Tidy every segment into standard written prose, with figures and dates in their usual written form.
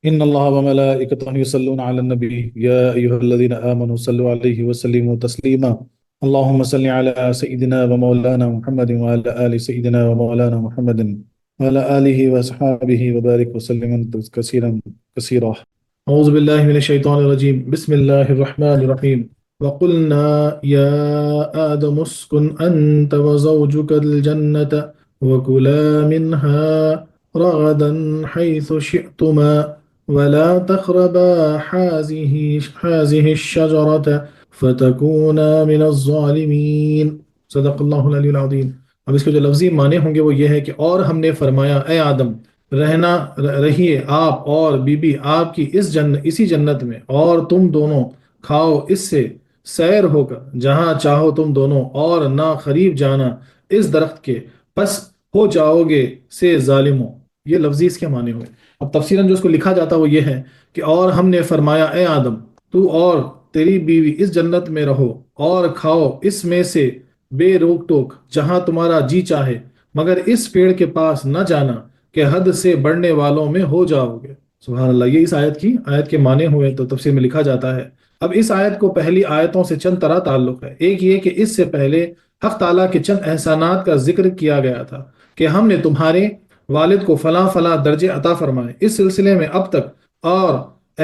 إن الله وملائكته يصلون على النبي يا أيها الذين آمنوا صلوا عليه وسلموا تسليما. اللهم صل على سيدنا ومولانا محمد وعلى آل سيدنا ومولانا محمد وعلى آله وأصحابه وبارك وسلم كثيرا كثيرا. أعوذ بالله من الشيطان الرجيم. بسم الله الرحمن الرحيم. وقلنا يا آدم اسكن أنت وزوجك الجنة وكلا منها رغدا حيث شئتما ولا تقربا هذه الشجرة فتكونا من الظالمين. صدق اللہ العلی العظیم. اب اس کے جو لفظی معنی ہوں گے وہ یہ ہے کہ اور ہم نے فرمایا اے آدم رہیے آپ اور بی بی آپ کی اسی جنت میں، اور تم دونوں کھاؤ اس سے سیر ہو کر جہاں چاہو تم دونوں، اور نہ قریب جانا اس درخت کے، پس ہو جاؤ گے سے ظالموں. یہ لفظی اس کے معنی ہوئے. اب تفسیراً جو اس کو لکھا جاتا وہ یہ ہے کہ اور ہم نے فرمایا اے آدم تو اور تیری بیوی اس جنت میں رہو اور کھاؤ اس میں سے بے روک ٹوک جہاں تمہارا جی چاہے، مگر اس پیڑ کے پاس نہ جانا کہ حد سے بڑھنے والوں میں ہو جاؤ گے. سبحان اللہ. یہ اس آیت کے معنی ہوئے تو تفسیر میں لکھا جاتا ہے. اب اس آیت کو پہلی آیتوں سے چند طرح تعلق ہے. ایک یہ کہ اس سے پہلے حق تعالیٰ کے چند احسانات کا ذکر کیا گیا تھا کہ ہم نے تمہارے والد کو فلاں فلاں درجے عطا فرمائے. اس سلسلے میں اب تک اور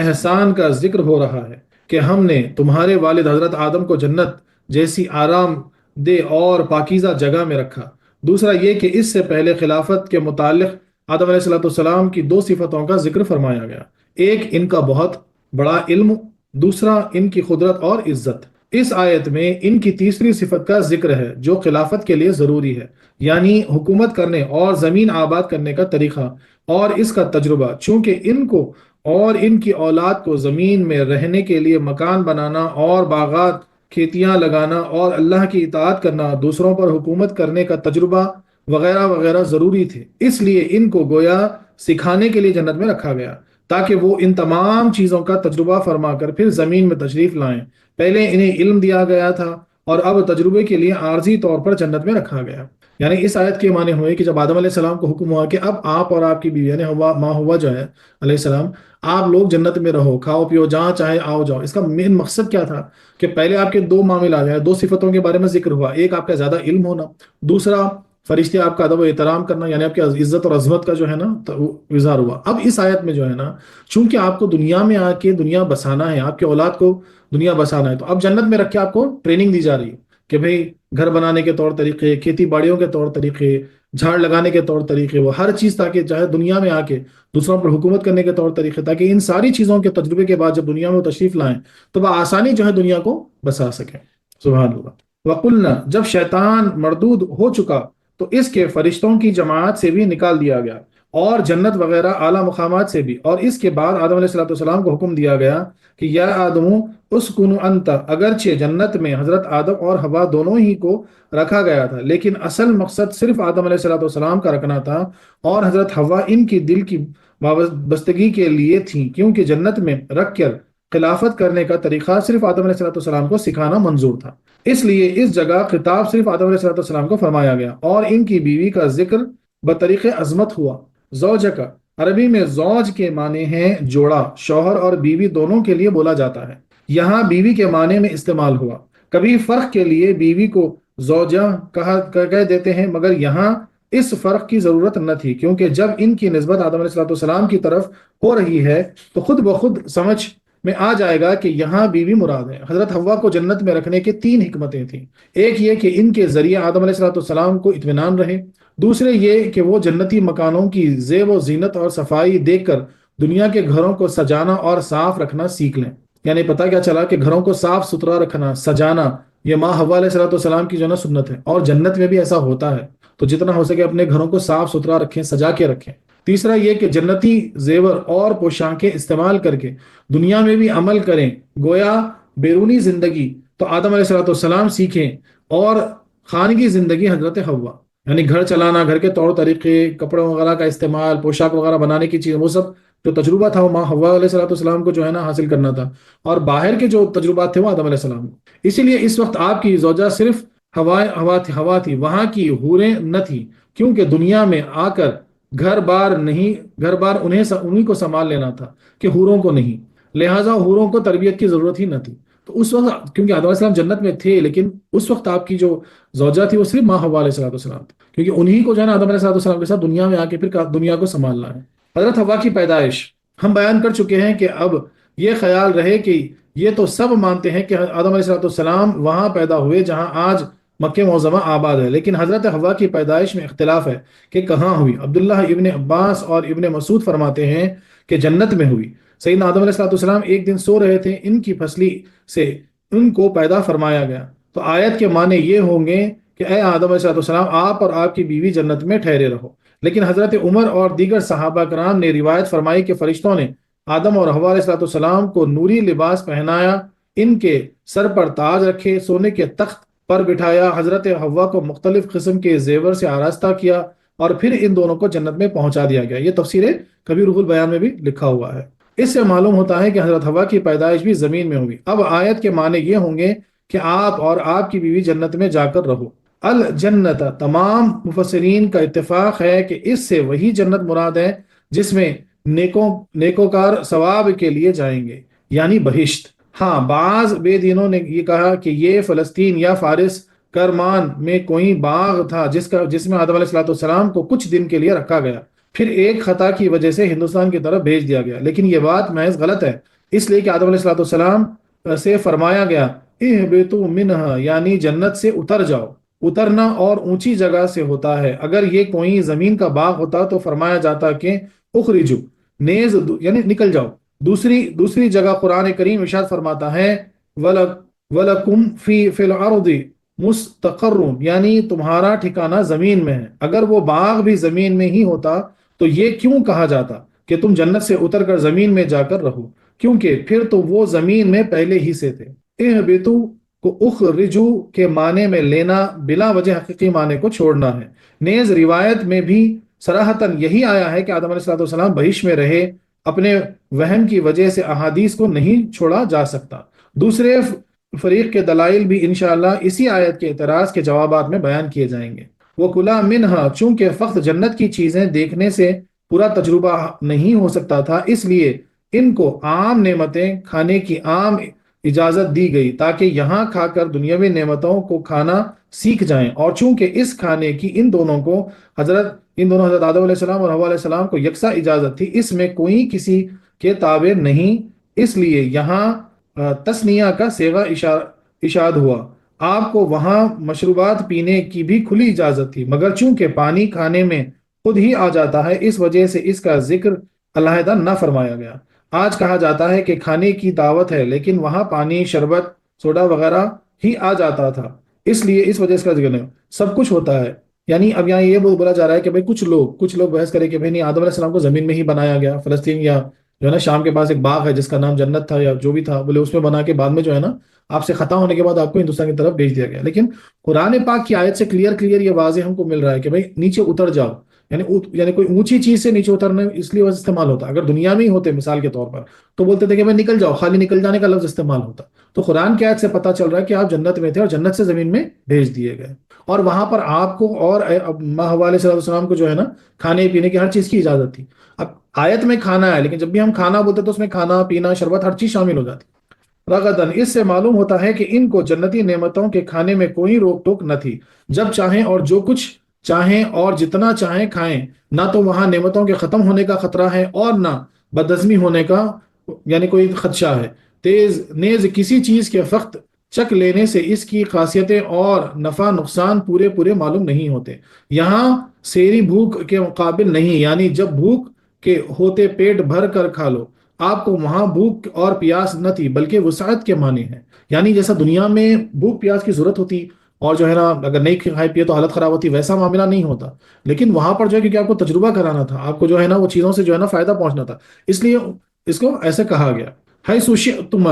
احسان کا ذکر ہو رہا ہے کہ ہم نے تمہارے والد حضرت آدم کو جنت جیسی آرام دہ اور پاکیزہ جگہ میں رکھا. دوسرا یہ کہ اس سے پہلے خلافت کے متعلق آدم علیہ السلام کی دو صفتوں کا ذکر فرمایا گیا. ایک ان کا بہت بڑا علم، دوسرا ان کی قدرت اور عزت. اس آیت میں ان کی تیسری صفت کا ذکر ہے جو خلافت کے لیے ضروری ہے، یعنی حکومت کرنے اور زمین آباد کرنے کا طریقہ اور اس کا تجربہ. چونکہ ان کو اور ان کی اولاد کو زمین میں رہنے کے لیے مکان بنانا اور باغات کھیتیاں لگانا اور اللہ کی اطاعت کرنا، دوسروں پر حکومت کرنے کا تجربہ وغیرہ وغیرہ ضروری تھے. اس لیے ان کو گویا سکھانے کے لیے جنت میں رکھا گیا تاکہ وہ ان تمام چیزوں کا تجربہ فرما کر پھر زمین میں تشریف لائیں. پہلے انہیں علم دیا گیا تھا اور اب تجربے کے لیے عارضی طور پر جنت میں رکھا گیا. یعنی اس آیت کے معنی ہوئے کہ جب آدم علیہ السلام کو حکم ہوا کہ اب آپ اور آپ کی بیوی یعنی ماں ہوا جو ہے علیہ السلام، آپ لوگ جنت میں رہو، کھاؤ پیو، جہاں چاہے آؤ جاؤ. اس کا مین مقصد کیا تھا کہ پہلے آپ کے دو معاملے آ جائیں، دو صفتوں کے بارے میں ذکر ہوا. ایک آپ کا زیادہ علم ہونا، دوسرا فرشتے آپ کا ادب و احترام کرنا، یعنی آپ کی عزت اور عظمت کا جو ہے نا اظہار ہوا. اب اس آیت میں جو ہے نا، چونکہ آپ کو دنیا میں آ کے دنیا بسانا ہے، آپ کے اولاد کو دنیا بسانا ہے، تو اب جنت میں رکھ کے آپ کو ٹریننگ دی جا رہی ہے کہ بھئی گھر بنانے کے طور طریقے، کھیتی باڑیوں کے طور طریقے، جھاڑ لگانے کے طور طریقے، وہ ہر چیز تاکہ چاہے دنیا میں آ کے دوسروں پر حکومت کرنے کے طور طریقے، تاکہ ان ساری چیزوں کے تجربے کے بعد جب دنیا میں وہ تشریف لائیں تو وہ آسانی جو ہے دنیا کو بسا سکیں. سبحان اللہ. وقلنا، جب شیطان مردود ہو چکا تو اس کے فرشتوں کی جماعت سے بھی نکال دیا گیا اور جنت وغیرہ اعلیٰ مقامات سے بھی. اور اس کے بعد آدم علیہ السلام کو حکم دیا گیا کہ یا آدم اسکن انت، اگرچہ جنت میں حضرت آدم اور حوا دونوں ہی کو رکھا گیا تھا، لیکن اصل مقصد صرف آدم علیہ السلام کا رکھنا تھا اور حضرت حوا ان کی دل کی وابستگی کے لیے تھی، کیونکہ جنت میں رکھ کر خلافت کرنے کا طریقہ صرف آدم علیہ السلام کو سکھانا منظور تھا. اس لیے اس جگہ خطاب صرف آدم علیہ السلام کو فرمایا گیا اور ان کی بیوی کا ذکر بطریق عظمت ہوا. زوج کا عربی میں زوج کے معنی ہیں جوڑا، شوہر اور بیوی دونوں کے لیے بولا جاتا ہے. یہاں بیوی کے معنی میں استعمال ہوا. کبھی فرق کے لیے بیوی کو زوجہ کہہ دیتے ہیں، مگر یہاں اس فرق کی ضرورت نہ تھی، کیونکہ جب ان کی نسبت آدم علیہ السلام کی طرف ہو رہی ہے تو خود بخود سمجھ میں آ جائے گا کہ یہاں بیوی مراد ہے. حضرت حوا کو جنت میں رکھنے کے تین حکمتیں تھیں. ایک یہ کہ ان کے ذریعے آدم علیہ السلام کو اطمینان رہے، دوسرے یہ کہ وہ جنتی مکانوں کی زیب و زینت اور صفائی دیکھ کر دنیا کے گھروں کو سجانا اور صاف رکھنا سیکھ لیں. یعنی پتہ کیا چلا کہ گھروں کو صاف ستھرا رکھنا، سجانا، یہ ماں حوا علیہ السلام کی جو نا سنت ہے، اور جنت میں بھی ایسا ہوتا ہے. تو جتنا ہو سکے اپنے گھروں کو صاف ستھرا رکھیں، سجا کے رکھیں. تیسرا یہ کہ جنتی زیور اور پوشاکیں استعمال کر کے دنیا میں بھی عمل کریں، گویا بیرونی زندگی تو آدم علیہ السلام سیکھیں اور خانگی زندگی حضرت حوا، یعنی گھر چلانا، گھر کے طور طریقے، کپڑوں وغیرہ کا استعمال، پوشاک وغیرہ بنانے کی چیز، وہ سب جو تجربہ تھا وہ ماں حوا علیہ السلام کو جو ہے نا حاصل کرنا تھا، اور باہر کے جو تجربات تھے وہ آدم علیہ السلام. اسی لیے اس وقت آپ کی زوجہ صرف ہوا تھی، وہاں کی حوریں نہ تھی، کیونکہ دنیا میں آ کر گھر بار انہیں کو سنبھال لینا تھا کہ حوروں کو نہیں، لہٰذا حوروں کو تربیت کی ضرورت ہی نہ تھی۔ تو اس وقت کیونکہ آدم علیہ السلام جنت میں تھے، لیکن اس وقت آپ کی جو زوجہ تھی وہ صرف ماں حوا علیہ السلام تھی، کیونکہ انہیں کو جو ہے نا آدم علیہ السلام کے ساتھ دنیا میں آ کے پھر دنیا کو سنبھالنا ہے۔ حضرت حوا کی پیدائش ہم بیان کر چکے ہیں کہ اب یہ خیال رہے کہ یہ تو سب مانتے ہیں کہ آدم علیہ السلام وہاں پیدا ہوئے جہاں آج مکہ معظمہ آباد ہے، لیکن حضرت حوا کی پیدائش میں اختلاف ہے کہ کہاں ہوئی۔ عبداللہ ابن عباس اور ابن مسعود فرماتے ہیں کہ جنت میں ہوئی۔ سیدنا آدم علیہ السلام ایک دن سو رہے تھے، ان کی پھسلی سے ان کو پیدا فرمایا گیا۔ تو آیت کے معنی یہ ہوں گے کہ اے آدم علیہ السلام، آپ اور آپ کی بیوی جنت میں ٹھہرے رہو۔ لیکن حضرت عمر اور دیگر صحابہ کرام نے روایت فرمائی کہ فرشتوں نے آدم اور حوا علیہ السلام کو نوری لباس پہنایا، ان کے سر پر تاج رکھے، سونے کے تخت پر بٹھایا، حضرت حوا کو مختلف قسم کے زیور سے آراستہ کیا، اور پھر ان دونوں کو جنت میں پہنچا دیا گیا۔ یہ تفسیر کبیر روح البیان میں بھی لکھا ہوا ہے۔ اس سے معلوم ہوتا ہے کہ حضرت حوا کی پیدائش بھی زمین میں ہوئی۔ اب آیت کے معنی یہ ہوں گے کہ آپ اور آپ کی بیوی جنت میں جا کر رہو۔ الجنت، تمام مفسرین کا اتفاق ہے کہ اس سے وہی جنت مراد ہے جس میں نیکوکار ثواب کے لیے جائیں گے، یعنی بہشت۔ ہاں، بعض بے دینوں نے یہ کہا کہ یہ فلسطین یا فارس کرمان میں کوئی باغ تھا جس میں آدم علیہ السلام کو کچھ دن کے لیے رکھا گیا، پھر ایک خطا کی وجہ سے ہندوستان کی طرف بھیج دیا گیا۔ لیکن یہ بات محض غلط ہے، اس لیے کہ آدم علیہ السلام سے فرمایا گیا اہبطوا منہا، یعنی جنت سے اتر جاؤ۔ اترنا اور اونچی جگہ سے ہوتا ہے۔ اگر یہ کوئی زمین کا باغ ہوتا تو فرمایا جاتا کہ اخرجو، نیز یعنی نکل جاؤ۔ دوسری جگہ قرآن کریم ارشاد فرماتا ہے وَلَكُمْ فِي الْأَرْضِ مُسْتَقَرٌ، یعنی تمہارا ٹھکانہ زمین میں ہے۔ اگر وہ باغ بھی زمین میں ہی ہوتا تو یہ کیوں کہا جاتا کہ تم جنت سے اتر کر زمین میں جا کر رہو، کیونکہ پھر تو وہ زمین میں پہلے ہی سے تھے۔ اہبطو کو اخرجو کے معنی میں لینا بلا وجہ حقیقی معنی کو چھوڑنا ہے۔ نیز روایت میں بھی صراحتاً یہی آیا ہے کہ آدم علیہ السلام بہشت میں رہے، اپنے وہم کی وجہ سے احادیث کو نہیں چھوڑا جا سکتا۔ دوسرے فریق کے دلائل بھی انشاءاللہ اسی آیت کے اعتراض کے جوابات میں بیان کیے جائیں گے۔ وَكُلَا مِنْهَا، چونکہ فقط جنت کی چیزیں دیکھنے سے پورا تجربہ نہیں ہو سکتا تھا، اس لیے ان کو عام نعمتیں کھانے کی عام اجازت دی گئی تاکہ یہاں کھا کر دنیاوی نعمتوں کو کھانا سیکھ جائیں۔ اور چونکہ اس کھانے کی ان دونوں حضرت آدم علیہ السلام اور حوا علیہ السلام کو یکساں اجازت تھی، اس میں کوئی کسی کے تابع نہیں، اس لیے یہاں تثنیہ کا صیغہ اشاد ہوا۔ آپ کو وہاں مشروبات پینے کی بھی کھلی اجازت تھی، مگر چونکہ پانی کھانے میں خود ہی آ جاتا ہے، اس وجہ سے اس کا ذکر علیحدہ نہ فرمایا گیا۔ آج کہا جاتا ہے کہ کھانے کی دعوت ہے، لیکن وہاں پانی، شربت، سوڈا وغیرہ ہی آ جاتا تھا، اس لیے اس وجہ سے کا ذکر نہیں۔ سب کچھ ہوتا ہے، یعنی اب یہاں یہ بولا جا رہا ہے کہ بھئی کچھ لوگ بحث کریں کہ بھئی نہیں، آدم علیہ السلام کو زمین میں ہی بنایا گیا، فلسطین یا جو ہے نا شام کے پاس ایک باغ ہے جس کا نام جنت تھا یا جو بھی تھا، بولے اس میں بنا کے بعد میں جو ہے نا آپ سے خطا ہونے کے بعد آپ کو ہندوستان کی طرف بھیج دیا گیا۔ لیکن قرآن پاک کی آیت سے کلیئر یہ واضح ہم کو مل رہا ہے کہ بھئی نیچے اتر جاؤ، یعنی کوئی اونچی چیز سے نیچے اترنے اس لیے استعمال ہوتا۔ اگر دنیا میں ہی ہوتے مثال کے طور پر تو بولتے تھے کہ بھئی نکل جاؤ، خالی نکل جانے کا لفظ استعمال ہوتا۔ تو قرآن کی آیت سے پتہ چل رہا ہے کہ آپ جنت میں تھے اور جنت سے زمین میں بھیج دیے گئے، اور وہاں پر آپ کو اور ماں حوا علیہ السلام کو جو ہے نا کھانے پینے کی ہر چیز کی اجازت تھی۔ اب آیت میں کھانا ہے، لیکن جب بھی ہم کھانا بولتے تو اس میں کھانا پینا شربت ہر چیز شامل ہو جاتی۔ رغدن، اس سے معلوم ہوتا ہے کہ ان کو جنتی نعمتوں کے کھانے میں کوئی روک ٹوک نہ تھی، جب چاہیں اور جو کچھ چاہیں اور جتنا چاہیں کھائیں، نہ تو وہاں نعمتوں کے ختم ہونے کا خطرہ ہے اور نہ بدہضمی ہونے کا یعنی کوئی خدشہ ہے۔ نیز کسی چیز کے وقت چک لینے سے اس کی خاصیتیں اور نفع نقصان پورے معلوم نہیں ہوتے۔ یہاں سیری بھوک کے مقابل نہیں، یعنی جب بھوک کے ہوتے پیٹ بھر کر کھا لو۔ آپ کو وہاں بھوک اور پیاس نہ تھی بلکہ وسعت کے معنی ہے، یعنی جیسا دنیا میں بھوک پیاس کی ضرورت ہوتی اور جو ہے نا اگر نہیں کھائے پیے تو حالت خراب ہوتی، ویسا معاملہ نہیں ہوتا۔ لیکن وہاں پر جو ہے کیونکہ آپ کو تجربہ کرانا تھا، آپ کو جو ہے نا وہ چیزوں سے جو ہے نا فائدہ پہنچنا تھا، اس لیے اس کو ایسے کہا گیا۔ حیث شئتم،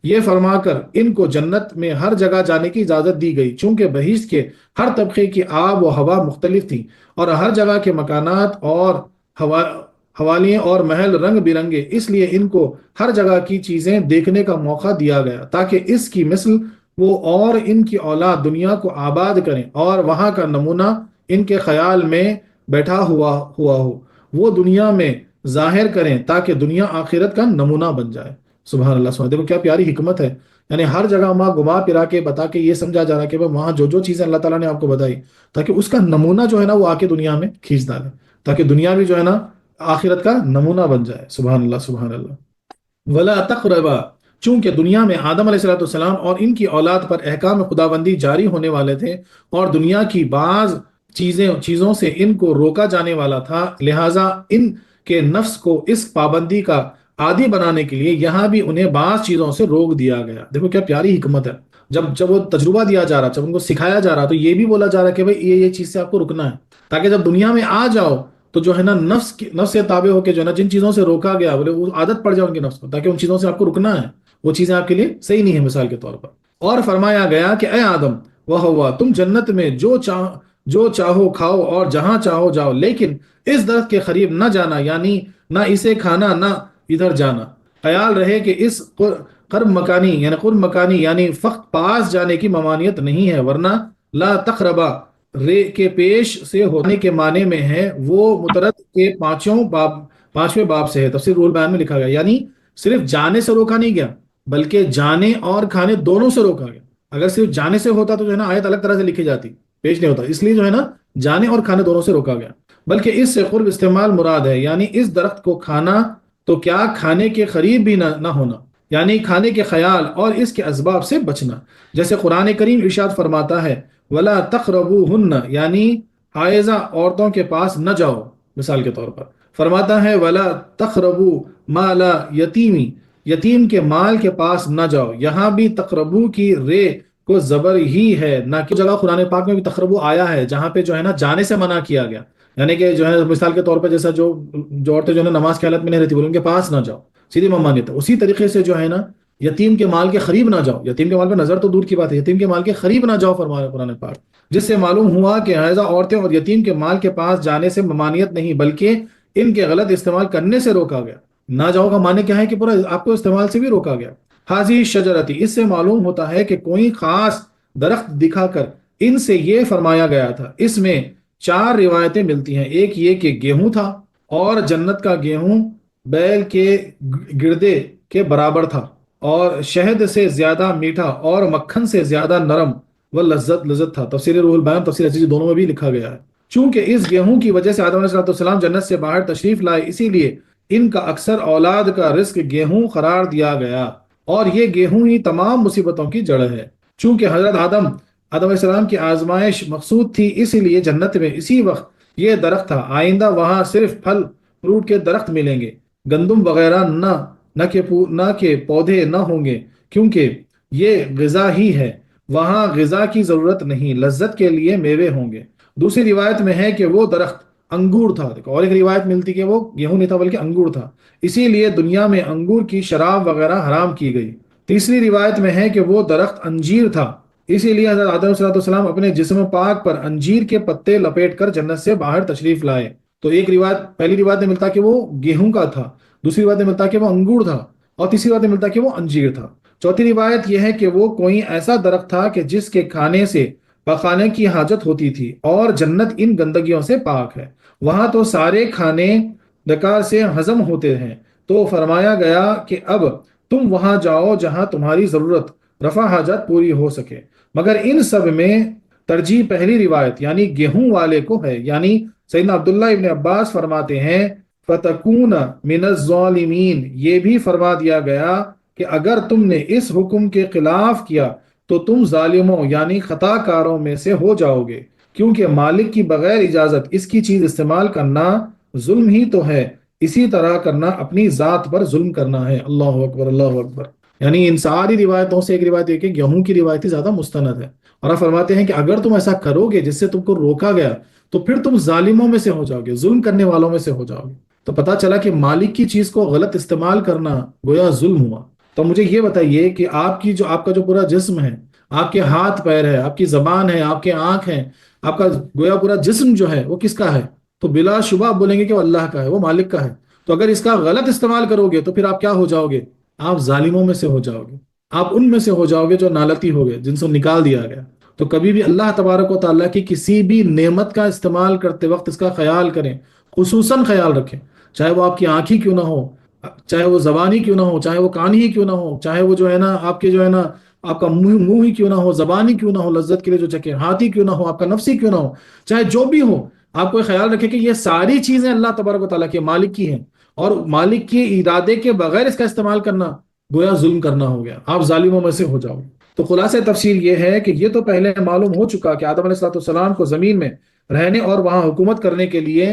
یہ فرما کر ان کو جنت میں ہر جگہ جانے کی اجازت دی گئی، چونکہ بہشت کے ہر طبقے کی آب و ہوا مختلف تھی اور ہر جگہ کے مکانات اور حوالیے اور محل رنگ برنگے، اس لیے ان کو ہر جگہ کی چیزیں دیکھنے کا موقع دیا گیا تاکہ اس کی مثل وہ اور ان کی اولاد دنیا کو آباد کریں اور وہاں کا نمونہ ان کے خیال میں بیٹھا ہوا ہو۔ وہ دنیا میں ظاہر کریں تاکہ دنیا آخرت کا نمونہ بن جائے۔ سبحان اللہ، سبحان اللہ، دیکھو کیا پیاری حکمت ہے۔ یعنی ہر جگہ وہاں گھما پھرا کے بتا کے یہ سمجھا جا رہا ہے کہ وہاں جو جو چیزیں اللہ تعالیٰ نے آپ کو بتائی، تاکہ اس کا نمونہ جو ہے نا وہ آ کے دنیا میں کھینچ ڈالے، تاکہ دنیا بھی جو ہے نا آخرت کا نمونہ بن جائے۔ سبحان اللہ، سبحان اللہ۔ ولا تقربا، چونکہ دنیا میں آدم علیہ السلام اور ان کی اولاد پر احکام خداوندی جاری ہونے والے تھے، اور دنیا کی بعض چیزوں سے ان کو روکا جانے والا تھا، لہٰذا ان کے نفس کو اس پابندی کا عادی بنانے کے لیے یہاں بھی انہیں بعض چیزوں سے روک دیا گیا۔ دیکھو کیا پیاری حکمت ہے۔ جب وہ تجربہ دیا جا رہا، جب ان کو سکھایا جا رہا، تو یہ بھی بولا جا رہا کہ بھائی یہ چیز سے آپ کو رکنا ہے، تاکہ جب دنیا میں آ جاؤ تو جو ہے نا نفس سے تابع ہو کے جو ہے نا جن چیزوں سے روکا گیا، بولے وہ عادت پڑ جائے ان کے نفس کو، تاکہ ان چیزوں سے آپ کو رکنا ہے، وہ چیزیں آپ کے لیے صحیح نہیں ہے مثال کے طور پر۔ اور فرمایا گیا کہ اے آدم و حوا، تم جنت میں جو چاہو کھاؤ اور جہاں چاہو جاؤ، لیکن اس درخت کے قریب نہ جانا، یعنی نہ اسے کھانا نہ ادھر جانا۔ خیال رہے کہ اس قرب مکانی یعنی فقط پاس جانے کی ممانعت نہیں ہے، ورنہ لا تقربا رے کے پیش سے ہونے کے معنی میں ہے، وہ مترد کے پانچویں باب سے ہے، تفسیر روح البیان میں لکھا گیا، یعنی صرف جانے سے روکا نہیں گیا بلکہ جانے اور کھانے دونوں سے روکا گیا۔ اگر صرف جانے سے ہوتا تو جو ہے نا آیت الگ طرح سے لکھی جاتی، پیش نہیں ہوتا، اس لیے جو ہے نا جانے اور کھانے دونوں سے روکا گیا۔ بلکہ اس سے قرب استعمال مراد ہے، یعنی اس درخت کو کھانا تو کیا کھانے کے قریب بھی نہ ہونا، یعنی کھانے کے خیال اور اس کے اسباب سے بچنا۔ جیسے قرآن کریم ارشاد فرماتا ہے وَلَا تَقْرَبُوهُنَّ، یعنی حائضہ عورتوں کے پاس نہ جاؤ، مثال کے طور پر فرماتا ہے وَلَا تَقْرَبُوا مَالَ یتیمی، یتیم کے مال کے پاس نہ جاؤ۔ یہاں بھی تقربو کی رے کو زبر ہی ہے، نہ کہ جگہ قرآن پاک میں بھی تقربو آیا ہے جہاں پہ جو ہے نا جانے سے منع کیا گیا، یعنی کہ جو ہے مثال کے طور پر جیسا جو عورتیں جو ہے نا نماز کی حالت میں نہیں رہتی بولے ان کے پاس نہ جاؤ، سیدھی ممانعت ہے۔ اسی طریقے سے جو ہے نا یتیم کے مال کے قریب نہ جاؤ، یتیم کے مال پہ نظر تو دور کی بات ہے، یتیم کے مال کے قریب نہ جاؤ فرمایا قرآن پاک، جس سے معلوم ہوا کہ حائضہ عورتیں اور یتیم کے مال کے پاس جانے سے ممانعت نہیں بلکہ ان کے غلط استعمال کرنے سے روکا گیا۔ نہ جاؤ کا معنی کیا ہے کہ پورا آپ کو استعمال سے بھی روکا گیا۔ حاضی شجرتی، اس سے معلوم ہوتا ہے کہ کوئی خاص درخت دکھا کر ان سے یہ فرمایا گیا تھا۔ اس میں 4 روایتیں ملتی ہیں، ایک یہ کہ گیہوں تھا اور جنت کا گیہوں بیل کے گردے کے برابر تھا، اور شہد سے زیادہ میٹھا اور مکھن سے زیادہ نرم و لذت تھا۔ تفسیر روح البیان، تفسیر عزیزی دونوں میں بھی لکھا گیا ہے۔ چونکہ اس گیہوں کی وجہ سے آدم علیہ السلام جنت سے باہر تشریف لائے، اسی لیے ان کا اکثر اولاد کا رزق گیہوں قرار دیا گیا، اور یہ گیہوں ہی تمام مصیبتوں کی جڑ ہے۔ چونکہ حضرت آدم علیہ السلام کی آزمائش مقصود تھی، اسی لیے جنت میں اسی وقت یہ درخت تھا، آئندہ وہاں صرف پھل فروٹ کے درخت ملیں گے، گندم وغیرہ نہ کہ پودے نہ ہوں گے، کیونکہ یہ غذا ہی ہے، وہاں غذا کی ضرورت نہیں، لذت کے لیے میوے ہوں گے۔ دوسری روایت میں ہے کہ وہ درخت انگور تھا، اور ایک روایت ملتی کہ وہ گیہوں نہیں تھا بلکہ انگور تھا، اسی لیے دنیا میں انگور کی شراب وغیرہ حرام کی گئی۔ تیسری روایت میں ہے کہ وہ درخت انجیر تھا، اسی لیے حضرت آدم صلی اللہ علیہ وسلم اپنے جسم پاک پر انجیر کے پتے لپیٹ کر جنت سے باہر تشریف لائے۔ تو ایک روایت، پہلی روایت میں ملتا کہ وہ گیہوں کا تھا، دوسری روایت میں ملتا کہ وہ انگور تھا، اور تیسری روایت میں ملتا کہ وہ انجیر تھا۔ چوتھی روایت یہ ہے کہ وہ کوئی ایسا درخت تھا کہ جس کے کھانے سے پکانے کی حاجت ہوتی تھی، اور جنت ان گندگیوں سے پاک ہے، وہاں تو سارے کھانے بیکار سے ہضم ہوتے ہیں۔ تو فرمایا گیا کہ اب تم وہاں جاؤ جہاں تمہاری ضرورت رفع حاجت پوری ہو سکے، مگر ان سب میں ترجیح پہلی روایت یعنی گیہوں والے کو ہے، یعنی سیدنا عبداللہ ابن عباس فرماتے ہیں فَتَكُونَ مِنَ الظَّالِمِينَ، یہ بھی فرما دیا گیا کہ اگر تم نے اس حکم کے خلاف کیا تو تم ظالموں یعنی خطا کاروں میں سے ہو جاؤ گے، کیونکہ مالک کی بغیر اجازت اس کی چیز استعمال کرنا ظلم ہی تو ہے، اسی طرح کرنا اپنی ذات پر ظلم کرنا ہے۔ اللہ اکبر، اللہ اکبر۔ یعنی ان ساری روایتوں سے ایک روایت یہ کہ گیہوں کی روایت زیادہ مستند ہے، اور آپ فرماتے ہیں کہ اگر تم ایسا کرو گے جس سے تم کو روکا گیا تو پھر تم ظالموں میں سے ہو جاؤ گے، ظلم کرنے والوں میں سے ہو جاؤ گے۔ تو پتہ چلا کہ مالک کی چیز کو غلط استعمال کرنا گویا ظلم ہوا۔ تو مجھے یہ بتائیے کہ آپ کا جو پورا جسم ہے، آپ کے ہاتھ پیر ہے، آپ کی زبان ہے، آپ کے آنکھ ہیں، آپ کا گویا پورا جسم جو ہے وہ کس کا ہے؟ تو بلا شبہ آپ بولیں گے کہ وہ اللہ کا ہے، وہ مالک کا ہے۔ تو اگر اس کا غلط استعمال کرو گے تو پھر آپ کیا ہو جاؤ گے؟ آپ ظالموں میں سے ہو جاؤ گے، آپ ان میں سے ہو جاؤ گے جو نالتی ہو گئے، جن سے نکال دیا گیا۔ تو کبھی بھی اللہ تبارک و تعالیٰ کی کسی بھی نعمت کا استعمال کرتے وقت اس کا خیال کریں، خصوصاً خیال رکھیں، چاہے وہ آپ کی آنکھ ہی کیوں نہ ہو، چاہے وہ زبان ہی کیوں نہ ہو، چاہے وہ کان ہی کیوں نہ ہو، چاہے وہ جو ہے نا آپ کے جو ہے نا آپ کا منہ ہی کیوں نہ ہو، زبان ہی کیوں نہ ہو لذت کے لیے جو چکے، ہاتھ ہی کیوں نہ ہو، آپ کا نفس ہی کیوں نہ ہو، چاہے جو بھی ہو، آپ کو خیال رکھے کہ یہ ساری چیزیں اللہ تبارک و تعالیٰ کے مالک کی ہیں، اور مالک کے ارادے کے بغیر اس کا استعمال کرنا گویا ظلم کرنا ہو گیا، آپ ظالموں میں سے ہو جاؤ گے۔ تو خلاصہ تفسیر یہ ہے کہ یہ تو پہلے معلوم ہو چکا کہ آدم علیہ السلام کو زمین میں رہنے اور وہاں حکومت کرنے کے لیے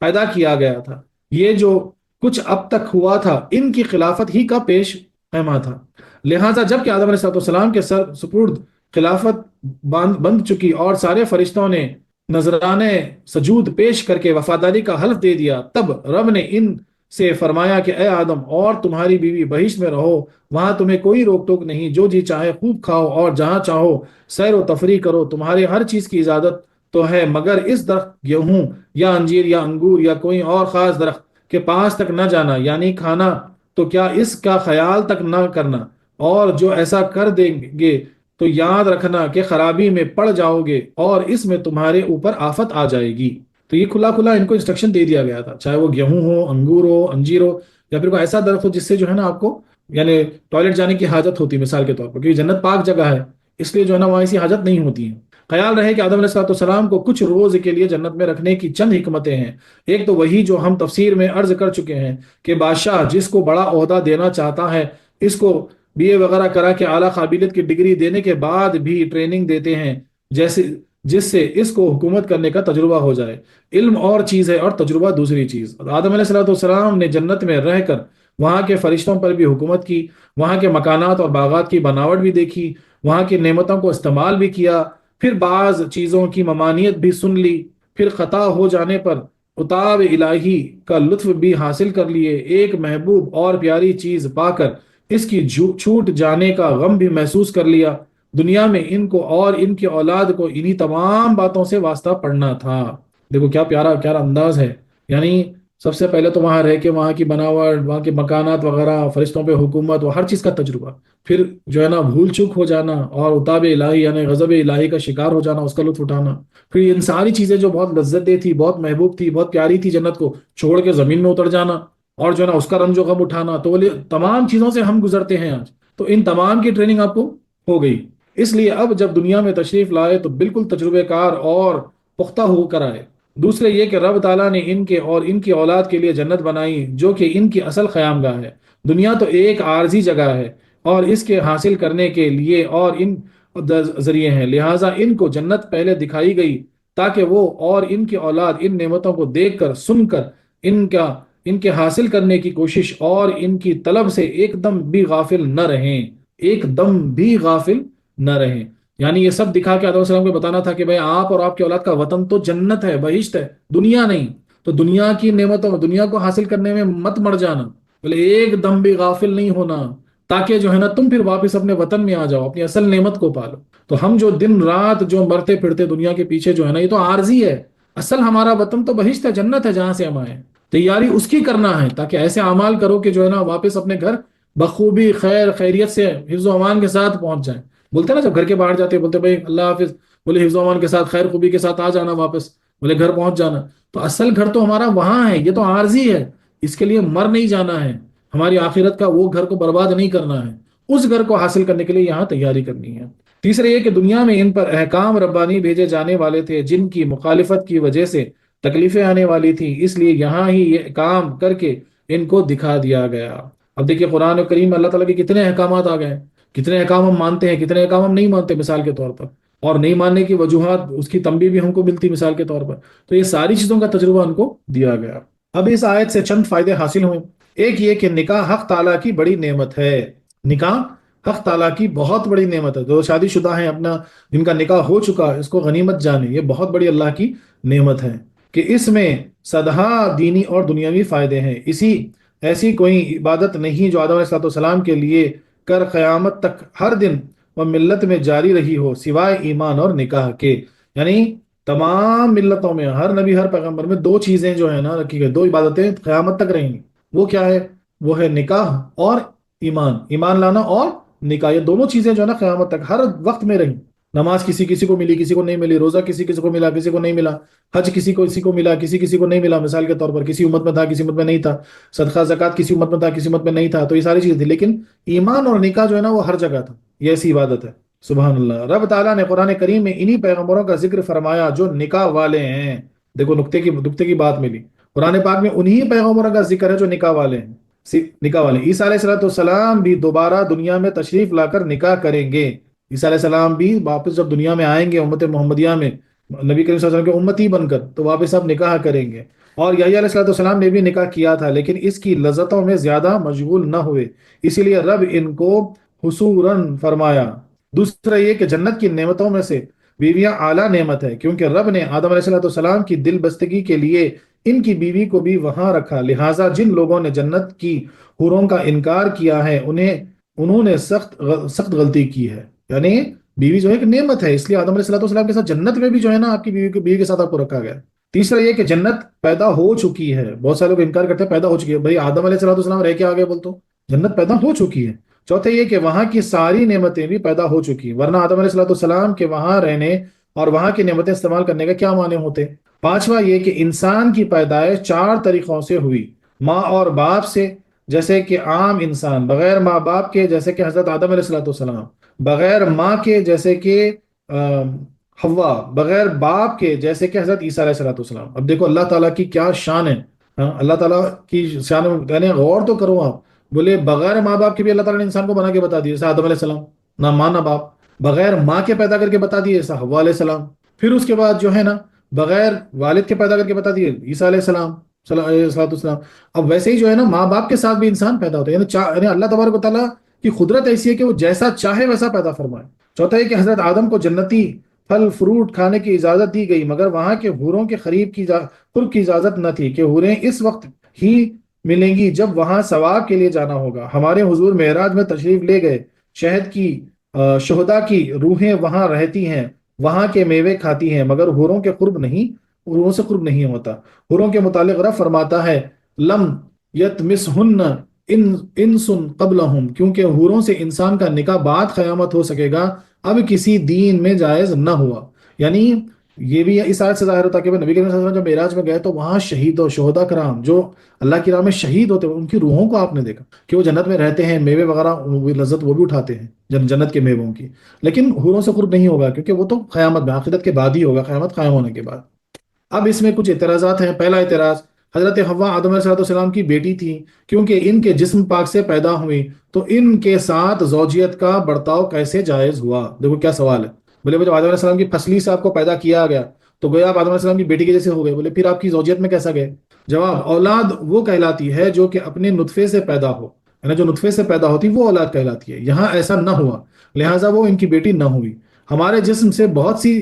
پیدا کیا گیا تھا۔ یہ جو کچھ اب تک ہوا تھا ان کی خلافت ہی کا پیش خیمہ تھا، لہٰذا جب کہ آدم علیہ السلام کے سر سپرد خلافت بند چکی اور سارے فرشتوں نے نذرانے سجود پیش کر کے وفاداری کا حلف دے دیا، تب رب نے ان سے فرمایا کہ اے آدم اور تمہاری بیوی بہشت میں رہو، وہاں تمہیں کوئی روک ٹوک نہیں، جو جی چاہے خوب کھاؤ اور جہاں چاہو سیر و تفریح کرو، تمہارے ہر چیز کی اجازت تو ہے، مگر اس درخت گیہوں یا انجیر یا انگور یا کوئی اور خاص درخت کے پاس تک نہ جانا، یعنی کھانا تو کیا اس کا خیال تک نہ کرنا، اور جو ایسا کر دیں گے تو یاد رکھنا کہ خرابی میں پڑ جاؤ گے اور اس میں تمہارے اوپر آفت آ جائے گی۔ تو یہ کھلا کھلا ان کو انسٹرکشن دے دیا گیا تھا، چاہے وہ گیہوں ہو، انگور ہو، انجیر ہو، یا پھر کوئی ایسا درخت ہو جس سے جو ہے نا آپ کو یعنی ٹوائلٹ جانے کی حاجت ہوتی ہے مثال کے طور پر، کیونکہ جنت پاک جگہ ہے اس لیے جو ہے نا وہاں ایسی حاجت نہیں ہوتی ہے۔ خیال رہے کہ آدم علیہ السلام کو کچھ روز کے لیے جنت میں رکھنے کی چند حکمتیں ہیں۔ ایک تو وہی جو ہم تفسیر میں عرض کر چکے ہیں کہ بادشاہ جس کو بڑا عہدہ دینا چاہتا ہے اس کو بی اے وغیرہ کرا کے اعلیٰ قابلیت کی ڈگری دینے کے بعد بھی ٹریننگ دیتے ہیں، جیسے جس سے اس کو حکومت کرنے کا تجربہ ہو جائے۔ علم اور چیز ہے اور تجربہ دوسری چیز۔ آدم علیہ السلام نے جنت میں رہ کر وہاں کے فرشتوں پر بھی حکومت کی، وہاں کے مکانات اور باغات کی بناوٹ بھی دیکھی، وہاں کی نعمتوں کو استعمال بھی کیا، پھر بعض چیزوں کی ممانعت بھی سن لی، پھر خطا ہو جانے پر عتاب الہی کا لطف بھی حاصل کر لیے، ایک محبوب اور پیاری چیز پا کر اس کی چھوٹ جانے کا غم بھی محسوس کر لیا۔ دنیا میں ان کو اور ان کی اولاد کو انہی تمام باتوں سے واسطہ پڑنا تھا۔ دیکھو کیا پیارا پیارا انداز ہے، یعنی سب سے پہلے تو وہاں رہ کے وہاں کی بناوٹ، وہاں کے مکانات وغیرہ، فرشتوں پہ حکومت، وہ ہر چیز کا تجربہ، پھر جو ہے نا بھول چوک ہو جانا اور عتاب الہی یعنی غضب الہی کا شکار ہو جانا، اس کا لطف اٹھانا، پھر ان ساری چیزیں جو بہت لذت دہ تھی، بہت محبوب تھی، بہت پیاری تھی، جنت کو چھوڑ کے زمین میں اتر جانا اور جو ہے نا اس کا رنج و غم اٹھانا، تو وہ تمام چیزوں سے ہم گزرتے ہیں آج، تو ان تمام کی ٹریننگ آپ کو ہو گئی۔ اس لیے اب جب دنیا میں تشریف لائے تو بالکل تجربے کار اور پختہ ہو کر آئے۔ دوسرے یہ کہ رب تعالیٰ نے ان کے اور ان کی اولاد کے لیے جنت بنائی جو کہ ان کی اصل قیام گاہ ہے۔ دنیا تو ایک عارضی جگہ ہے اور اس کے حاصل کرنے کے لیے اور ان ذریعے ہیں، لہٰذا ان کو جنت پہلے دکھائی گئی تاکہ وہ اور ان کی اولاد ان نعمتوں کو دیکھ کر سن کر ان کے حاصل کرنے کی کوشش اور ان کی طلب سے ایک دم بھی غافل نہ رہیں، ایک دم بھی غافل نہ رہیں۔ یعنی یہ سب دکھا کے آدم علیہ السلام کو بتانا تھا کہ بھائی آپ اور آپ کی اولاد کا وطن تو جنت ہے، بہشت ہے، دنیا نہیں، تو دنیا کی نعمتوں دنیا کو حاصل کرنے میں مت مر جانا، بولے ایک دم بھی غافل نہیں ہونا، تاکہ جو ہے نا تم پھر واپس اپنے وطن میں آ جاؤ، اپنی اصل نعمت کو پالو۔ تو ہم جو دن رات جو مرتے پھرتے دنیا کے پیچھے جو ہے نا یہ تو عارضی ہے، اصل ہمارا وطن تو بہشت ہے، جنت ہے جہاں سے ہم آئے، تیاری اس کی کرنا ہے تاکہ ایسے اعمال کرو کہ جو ہے نا واپس اپنے گھر بخوبی خیر خیریت سے حفظ و امان کے ساتھ پہنچ جائیں۔ بولتے ہیں نا جب گھر کے باہر جاتے ہیں بولتے بھائی اللہ حافظ، بولے حفظ و امان کے ساتھ خیر خوبی کے ساتھ آ جانا واپس، بولے گھر پہنچ جانا۔ تو اصل گھر تو ہمارا وہاں ہے، یہ تو عارضی ہے، اس کے لیے مر نہیں جانا ہے، ہماری آخرت کا وہ گھر کو برباد نہیں کرنا ہے، اس گھر کو حاصل کرنے کے لیے یہاں تیاری کرنی ہے۔ تیسرے یہ کہ دنیا میں ان پر احکام ربانی بھیجے جانے والے تھے جن کی مخالفت کی وجہ سے تکلیفیں آنے والی تھی، اس لیے یہاں ہی یہ کام کر کے ان کو دکھا دیا گیا۔ اب دیکھیے قرآن کریم میں اللہ تعالیٰ کے کتنے احکامات آ گئے، کتنے احکام ہم مانتے ہیں، کتنے احکام ہم نہیں مانتے مثال کے طور پر، اور نہیں ماننے کی وجوہات اس کی تنبیہ بھی ہم کو ملتی مثال کے طور پر۔ تو یہ ساری چیزوں کا تجربہ ان کو دیا گیا۔ اب اس آیت سے چند فائدے حاصل ہوئے۔ ایک یہ کہ نکاح حق تعالیٰ کی بڑی نعمت ہے، نکاح حق تعالیٰ کی بہت بڑی نعمت ہے۔ جو شادی شدہ ہیں اپنا جن کا نکاح ہو چکا اس کو غنیمت جانے، یہ بہت بڑی اللہ کی نعمت ہے کہ اس میں سدھا دینی اور دنیاوی فائدے ہیں۔ ایسی کوئی عبادت نہیں جو آدم علیہ السلام کے لیے کر قیامت تک ہر دن و ملت میں جاری رہی ہو سوائے ایمان اور نکاح کے۔ یعنی تمام ملتوں میں ہر نبی ہر پیغمبر میں دو چیزیں جو ہے نا رکھی گئی، دو عبادتیں قیامت تک رہیں گی، وہ کیا ہے؟ وہ ہے نکاح اور ایمان لانا اور نکاح، یہ دونوں چیزیں جو ہے نا قیامت تک ہر وقت میں رہیں، نماز کسی کسی کو ملی کسی کو نہیں ملی، روزہ کسی کسی کو ملا کسی کو نہیں ملا، حج کسی کو ملا کسی کسی کو نہیں ملا، مثال کے طور پر کسی امت میں تھا کسی امت میں نہیں تھا، صدقہ زکوٰۃ کسی امت میں تھا کسی امت میں نہیں تھا، تو یہ ساری چیزیں تھی، لیکن ایمان اور نکاح جو ہے نا وہ ہر جگہ تھا، یہ ایسی عبادت ہے۔ سبحان اللہ۔ رب تعالیٰ نے قرآن کریم میں انہی پیغمبروں کا ذکر فرمایا جو نکاح والے ہیں۔ دیکھو نقطے کی بات ملی، قرآن پاک میں انہی پیغمبروں کا ذکر ہے جو نکاح والے ہیں، نکاح والے۔ عیسیٰ علیہ السلام بھی دوبارہ دنیا میں تشریف لا کر نکاح کریں گے، عیسیٰ علیہ السلام بھی واپس جب دنیا میں آئیں گے امت محمدیہ میں، نبی کریم صلی اللہ علیہ وسلم کے امتی بن کر، تو واپس اب نکاح کریں گے۔ اور یحییٰ علیہ السلام نے بھی نکاح کیا تھا، لیکن اس کی لذتوں میں زیادہ مشغول نہ ہوئے، اسی لیے رب ان کو حصوراً فرمایا۔ دوسرا یہ کہ جنت کی نعمتوں میں سے بیویاں اعلیٰ نعمت ہے، کیونکہ رب نے آدم علیہ السلام کی دل بستگی کے لیے ان کی بیوی کو بھی وہاں رکھا، لہٰذا جن لوگوں نے جنت کی حوروں کا انکار کیا ہے انہوں نے سخت غلطی کی ہے۔ یعنی بیوی جو ہے ایک نعمت ہے، اس لیے آدم علیہ السلام کے ساتھ جنت میں بھی جو ہے نا آپ کی بیوی کے ساتھ آپ کو رکھا گیا۔ تیسرا یہ کہ جنت پیدا ہو چکی ہے، بہت سارے لوگ انکار کرتے ہیں پیدا ہو چکی ہے، بھائی آدم علیہ السلام رہ کے آگے بول تو جنت پیدا ہو چکی ہے۔ چوتھا یہ کہ وہاں کی ساری نعمتیں بھی پیدا ہو چکی ہیں، ورنہ آدم علیہ السلام کے وہاں رہنے اور وہاں کی نعمتیں استعمال کرنے کا کیا معنی ہوتے۔ پانچواں یہ کہ انسان کی پیدائش 4 طریقوں سے ہوئی، ماں اور باپ سے جیسے کہ عام انسان، بغیر ماں باپ کے جیسے کہ حضرت آدم علیہ السلام، بغیر ماں کے جیسے کہ حوا، بغیر باپ کے جیسے کہ حضرت عیسیٰ علیہ السلام۔ اب دیکھو اللہ تعالیٰ کی کیا شان ہے، اللہ تعالیٰ کی شان یعنی غور تو کرو آپ، بولے بغیر ماں باپ کے بھی اللہ تعالیٰ نے انسان کو بنا کے بتا دیا، جیسے آدم علیہ السلام، نہ ماں نہ باپ، بغیر ماں کے پیدا کر کے بتا دیے جیسا حوا علیہ السلام، پھر اس کے بعد جو ہے نا بغیر والد کے پیدا کر کے بتا دیے عیسیٰ علیہ السلام۔ اب ویسے ہی جو ہے نا ماں باپ کے ساتھ بھی انسان پیدا ہوتا ہے، یعنی اللہ تبارک و تعالیٰ کی قدرت ایسی ہے کہ وہ جیسا چاہے ویسا پیدا فرمائے۔ چوتھا یہ کہ حضرت آدم کو جنتی پھل فروٹ کھانے کی اجازت دی گئی، مگر وہاں کے حوروں کے قرب کی اجازت نہ تھی کہ حوریں اس وقت ہی ملیں گی جب وہاں ثواب کے لیے جانا ہوگا۔ ہمارے حضور معراج میں تشریف لے گئے، شہد کی شہداء کی روحیں وہاں رہتی ہیں، وہاں کے میوے کھاتی ہیں، مگر حوروں سے قرب نہیں ہوتا۔ حوروں کے متعلق رب فرماتا ہے لم یتمسہن انس قبلہم، کیونکہ حوروں سے انسان کا نکاح بعد قیامت ہو سکے گا، اب کسی دین میں جائز نہ ہوا۔ یعنی یہ بھی اس آیت سے ظاہر ہوتا ہے کہ نبی کریم صلی اللہ علیہ وسلم جب معراج میں گئے تو وہاں شہید و شہداء کرام جو اللہ کی راہ میں شہید ہوتے ہیں ان کی روحوں کو آپ نے دیکھا کہ وہ جنت میں رہتے ہیں، میوے وغیرہ لذت وہ بھی اٹھاتے ہیں جنت کے میووں کی، لیکن حوروں سے قرب نہیں ہوگا کیونکہ وہ تو قیامت میں عاقبت کے بعد ہی ہوگا، قیامت قائم ہونے کے بعد۔ اب اس میں کچھ اعتراضات ہیں۔ پہلا اعتراض، حضرت حوا آدم علیہ السلام کی بیٹی تھی، کیونکہ ان کے جسم پاک سے پیدا ہوئی تو ان کے ساتھ زوجیت کا برتاؤ کیسے جائز ہوا؟ دیکھو کیا سوال ہے، بولے جب آدم علیہ السلام کی پسلی سے آپ کو پیدا کیا گیا تو گویا آپ آدم علیہ السلام کی بیٹی کے جیسے ہو گئے، بولے پھر آپ کی زوجیت میں کیسا گئے؟ جواب، اولاد وہ کہلاتی ہے جو کہ اپنے نطفے سے پیدا ہو، یعنی جو نطفے سے پیدا ہوتی وہ اولاد کہلاتی ہے، یہاں ایسا نہ ہوا لہٰذا وہ ان کی بیٹی نہ ہوئی۔ ہمارے جسم سے بہت سی